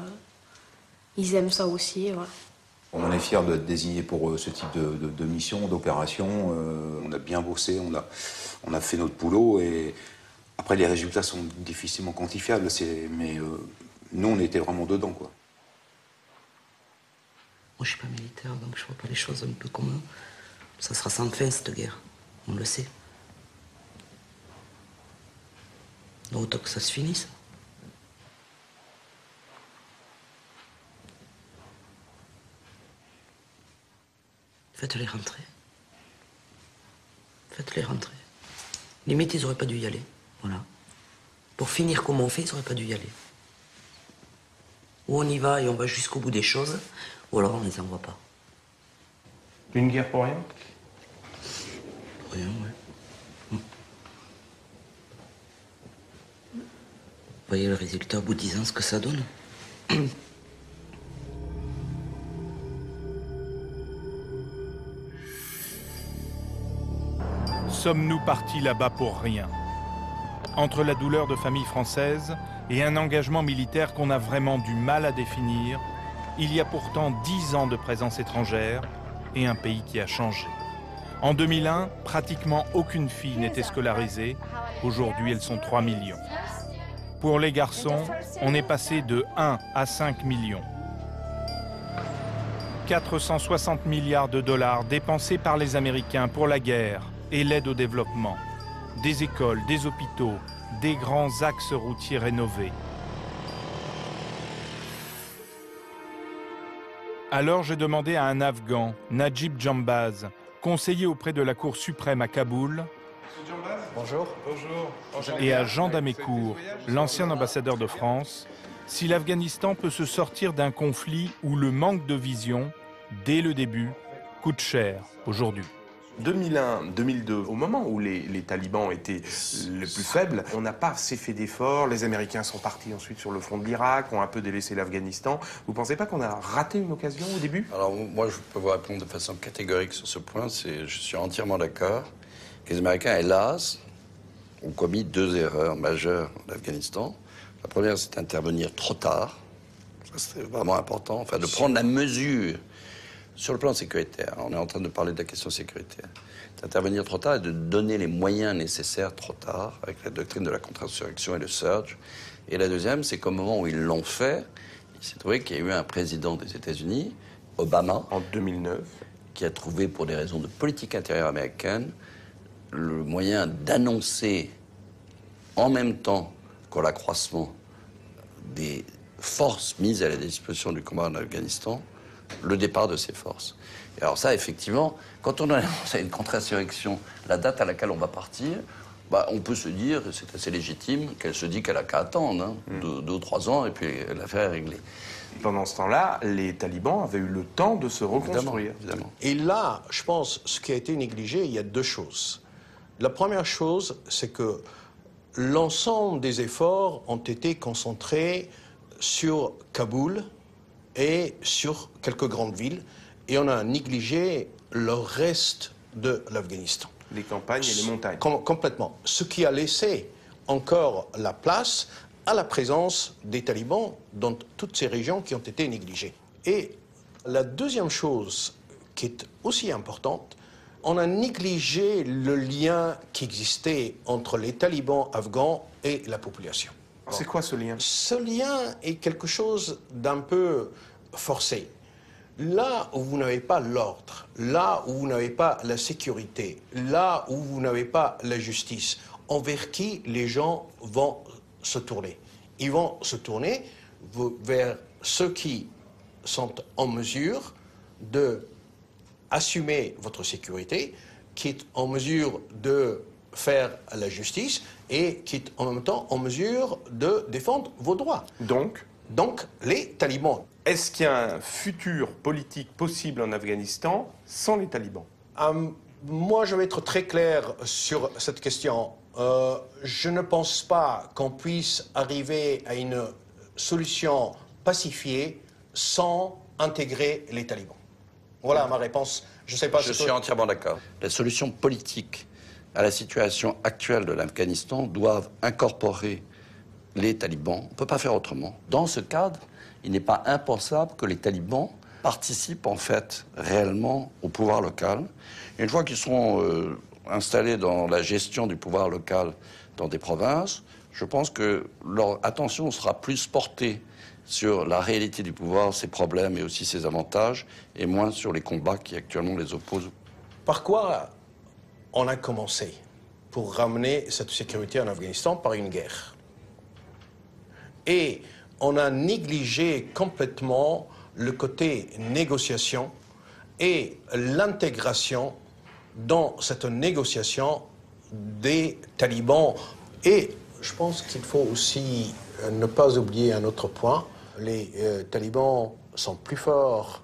ils aiment ça aussi. Et voilà. On est fiers d'être désignés pour ce type de mission, d'opération. On a bien bossé, on a fait notre boulot et après les résultats sont difficilement quantifiables. Mais nous, on était vraiment dedans, quoi. Moi, je suis pas militaire, donc je vois pas les choses un peu comme ça sera sans fin, cette guerre. On le sait. Donc, autant que ça se finisse. Faites-les rentrer. Faites-les rentrer. Limite, ils auraient pas dû y aller. Voilà. Pour finir comme on fait, ils auraient pas dû y aller. Ou on y va et on va jusqu'au bout des choses, ou alors on les envoie pas. Une guerre pour rien? Pour rien, ouais. Vous voyez le résultat au bout de 10 ans, ce que ça donne. Sommes-nous partis là-bas pour rien? Entre la douleur de familles françaises et un engagement militaire qu'on a vraiment du mal à définir, il y a pourtant 10 ans de présence étrangère et un pays qui a changé. En 2001, pratiquement aucune fille n'était scolarisée. Aujourd'hui, elles sont 3 millions. Pour les garçons, on est passé de 1 à 5 millions. 460 milliards de dollars dépensés par les Américains pour la guerre et l'aide au développement. Des écoles, des hôpitaux, des grands axes routiers rénovés. Alors j'ai demandé à un Afghan, Najib Jambaz, conseiller auprès de la Cour suprême à Kaboul, Bonjour. Bonjour. et à Jean Damécourt, l'ancien ambassadeur de France, si l'Afghanistan peut se sortir d'un conflit où le manque de vision, dès le début, coûte cher aujourd'hui. 2001-2002, au moment où les talibans étaient les plus faibles, on n'a pas assez fait d'efforts. Les Américains sont partis ensuite sur le front de l'Irak, ont un peu délaissé l'Afghanistan. Vous ne pensez pas qu'on a raté une occasion au début? Alors moi, je peux vous répondre de façon catégorique sur ce point. Je suis entièrement d'accord. Les Américains, hélas, ont commis 2 erreurs majeures en Afghanistan. La première, c'est d'intervenir trop tard. Ça, c'était vraiment important. Enfin, de prendre la mesure sur le plan sécuritaire, on est en train de parler de la question sécuritaire, d'intervenir trop tard et de donner les moyens nécessaires trop tard, avec la doctrine de la contre-insurrection et le surge. Et la deuxième, c'est qu'au moment où ils l'ont fait, il s'est trouvé qu'il y a eu un président des États-Unis, Obama, en 2009, qui a trouvé, pour des raisons de politique intérieure américaine, le moyen d'annoncer en même temps que l'accroissement des forces mises à la disposition du combat en Afghanistan, le départ de ces forces. Et alors ça, effectivement, quand on annonce à une contre-insurrection la date à laquelle on va partir, bah, on peut se dire, c'est assez légitime, qu'elle se dit qu'elle a qu'à attendre, 2 ou 3 ans, et puis l'affaire est réglée. Pendant ce temps-là, les talibans avaient eu le temps de se reconstruire. Évidemment. Et là, je pense, ce qui a été négligé, il y a 2 choses. La première chose, c'est que l'ensemble des efforts ont été concentrés sur Kaboul et sur quelques grandes villes, et on a négligé le reste de l'Afghanistan. Les campagnes et les montagnes. Complètement. Ce qui a laissé encore la place à la présence des talibans dans toutes ces régions qui ont été négligées. Et la deuxième chose qui est aussi importante, on a négligé le lien qui existait entre les talibans afghans et la population. C'est quoi ce lien? Ce lien est quelque chose d'un peu forcé. Là où vous n'avez pas l'ordre, là où vous n'avez pas la sécurité, là où vous n'avez pas la justice, envers qui les gens vont se tourner? Ils vont se tourner vers ceux qui sont en mesure d'assumer votre sécurité, qui est en mesure de faire la justice et qui est en même temps en mesure de défendre vos droits. Donc, les talibans. Est-ce qu'il y a un futur politique possible en Afghanistan sans les talibans? Moi, je vais être très clair sur cette question. Je ne pense pas qu'on puisse arriver à une solution pacifiée sans intégrer les talibans. Voilà ma réponse. Je sais pas. Je suis entièrement d'accord. La solution politique à la situation actuelle de l'Afghanistan doit incorporer les talibans. On ne peut pas faire autrement. Dans ce cadre, il n'est pas impensable que les talibans participent en fait réellement au pouvoir local. Et une fois qu'ils seront installés dans la gestion du pouvoir local dans des provinces, je pense que leur attention sera plus portée sur la réalité du pouvoir, ses problèmes et aussi ses avantages, et moins sur les combats qui actuellement les opposent. Par quoi on a commencé pour ramener cette sécurité en Afghanistan? Par une guerre. Et on a négligé complètement le côté négociation et l'intégration dans cette négociation des talibans. Et je pense qu'il faut aussi ne pas oublier un autre point. Les talibans sont plus forts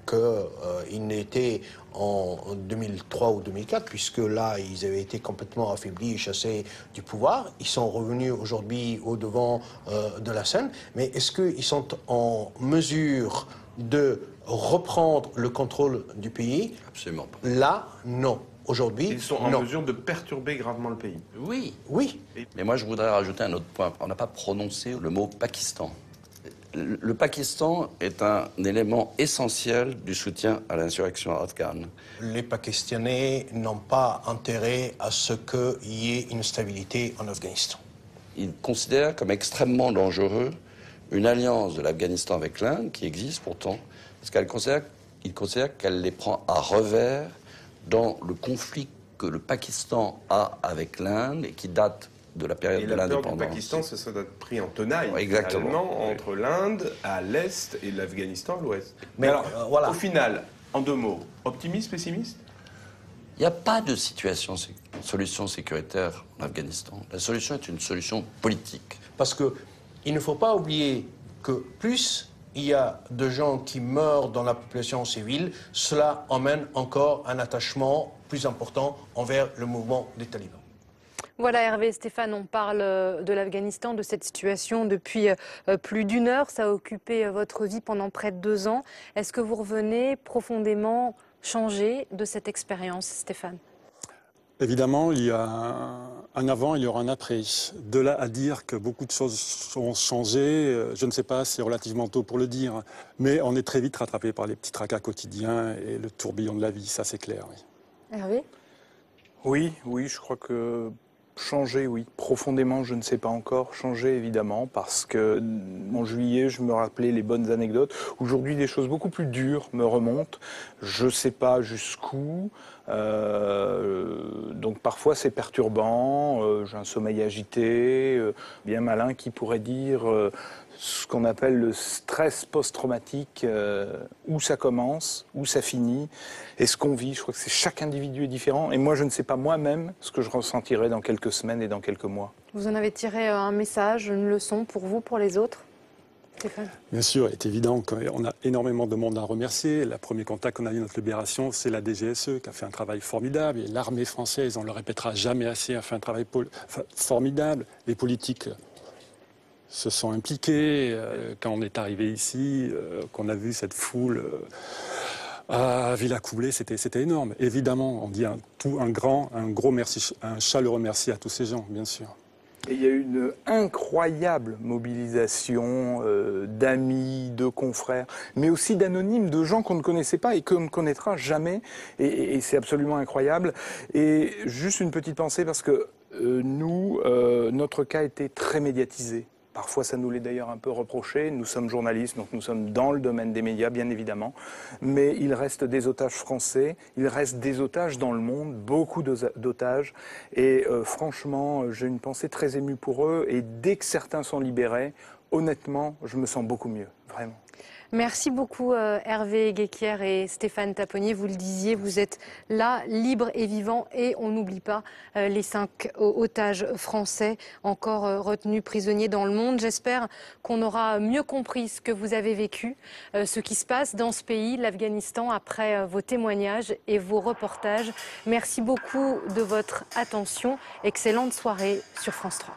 qu'ils n'étaient en 2003 ou 2004, puisque là, ils avaient été complètement affaiblis et chassés du pouvoir. Ils sont revenus aujourd'hui au devant de la scène. Mais est-ce qu'ils sont en mesure de reprendre le contrôle du pays? Absolument pas. Là, non. Aujourd'hui, ils sont en mesure de perturber gravement le pays. Oui. Oui. Mais moi, je voudrais rajouter un autre point. On n'a pas prononcé le mot Pakistan. Le Pakistan est un élément essentiel du soutien à l'insurrection afghane. Les Pakistanais n'ont pas intérêt à ce qu'il y ait une stabilité en Afghanistan. Ils considèrent comme extrêmement dangereux une alliance de l'Afghanistan avec l'Inde, qui existe pourtant, parce qu'ils considèrent qu'elle les prend à revers dans le conflit que le Pakistan a avec l'Inde et qui date de la période de l'indépendance. Et la peur du Pakistan, ça doit être pris en tenaille, exactement, entre l'Inde à l'est et l'Afghanistan à l'ouest. Mais alors, voilà. Au final, en 2 mots, optimiste, pessimiste? Il n'y a pas de solution sécuritaire en Afghanistan. La solution est une solution politique. Parce qu'il ne faut pas oublier que plus il y a de gens qui meurent dans la population civile, cela emmène encore un attachement plus important envers le mouvement des talibans. Voilà Hervé, Stéphane, on parle de l'Afghanistan, de cette situation depuis plus d'1 heure. Ça a occupé votre vie pendant près de 2 ans. Est-ce que vous revenez profondément changé de cette expérience, Stéphane? Évidemment, il y a un avant, il y aura un après. De là à dire que beaucoup de choses ont changé, je ne sais pas, c'est relativement tôt pour le dire. Mais on est très vite rattrapé par les petits tracas quotidiens et le tourbillon de la vie, ça c'est clair. Oui. Hervé ? Oui, je crois que changer, oui. Profondément, je ne sais pas encore. Changer, évidemment, parce que en juillet, je me rappelais les bonnes anecdotes. Aujourd'hui, des choses beaucoup plus dures me remontent. Je ne sais pas jusqu'où. Donc parfois, c'est perturbant. J'ai un sommeil agité, bien malin, qui pourrait dire ce qu'on appelle le stress post-traumatique, où ça commence, où ça finit, et ce qu'on vit. Je crois que chaque individu est différent, et moi je ne sais pas moi-même ce que je ressentirai dans quelques semaines et dans quelques mois. Vous en avez tiré un message, une leçon pour vous, pour les autres, Stéphane ? Bien sûr, il est évident qu'on a énormément de monde à remercier. Le premier contact qu'on a eu notre libération, c'est la DGSE qui a fait un travail formidable, et l'armée française, on ne le répétera jamais assez, a fait un travail formidable. Les politiques se sont impliqués. Quand on est arrivé ici, qu'on a vu cette foule à Villacoublay, c'était énorme. Évidemment, on dit un gros merci, un chaleureux merci à tous ces gens, bien sûr. Et il y a eu une incroyable mobilisation d'amis, de confrères, mais aussi d'anonymes, de gens qu'on ne connaissait pas et qu'on ne connaîtra jamais. Et c'est absolument incroyable. Et juste une petite pensée, parce que nous, notre cas était très médiatisé. Parfois, ça nous l'est d'ailleurs un peu reproché. Nous sommes journalistes, donc nous sommes dans le domaine des médias, bien évidemment. Mais il reste des otages français, il reste des otages dans le monde, beaucoup d'otages. Et franchement, j'ai une pensée très émue pour eux. Et dès que certains sont libérés, honnêtement, je me sens beaucoup mieux, vraiment. Merci beaucoup Hervé Guéquière et Stéphane Taponnier. Vous le disiez, vous êtes là, libres et vivants. Et on n'oublie pas les 5 otages français encore retenus prisonniers dans le monde. J'espère qu'on aura mieux compris ce que vous avez vécu, ce qui se passe dans ce pays, l'Afghanistan, après vos témoignages et vos reportages. Merci beaucoup de votre attention. Excellente soirée sur France 3.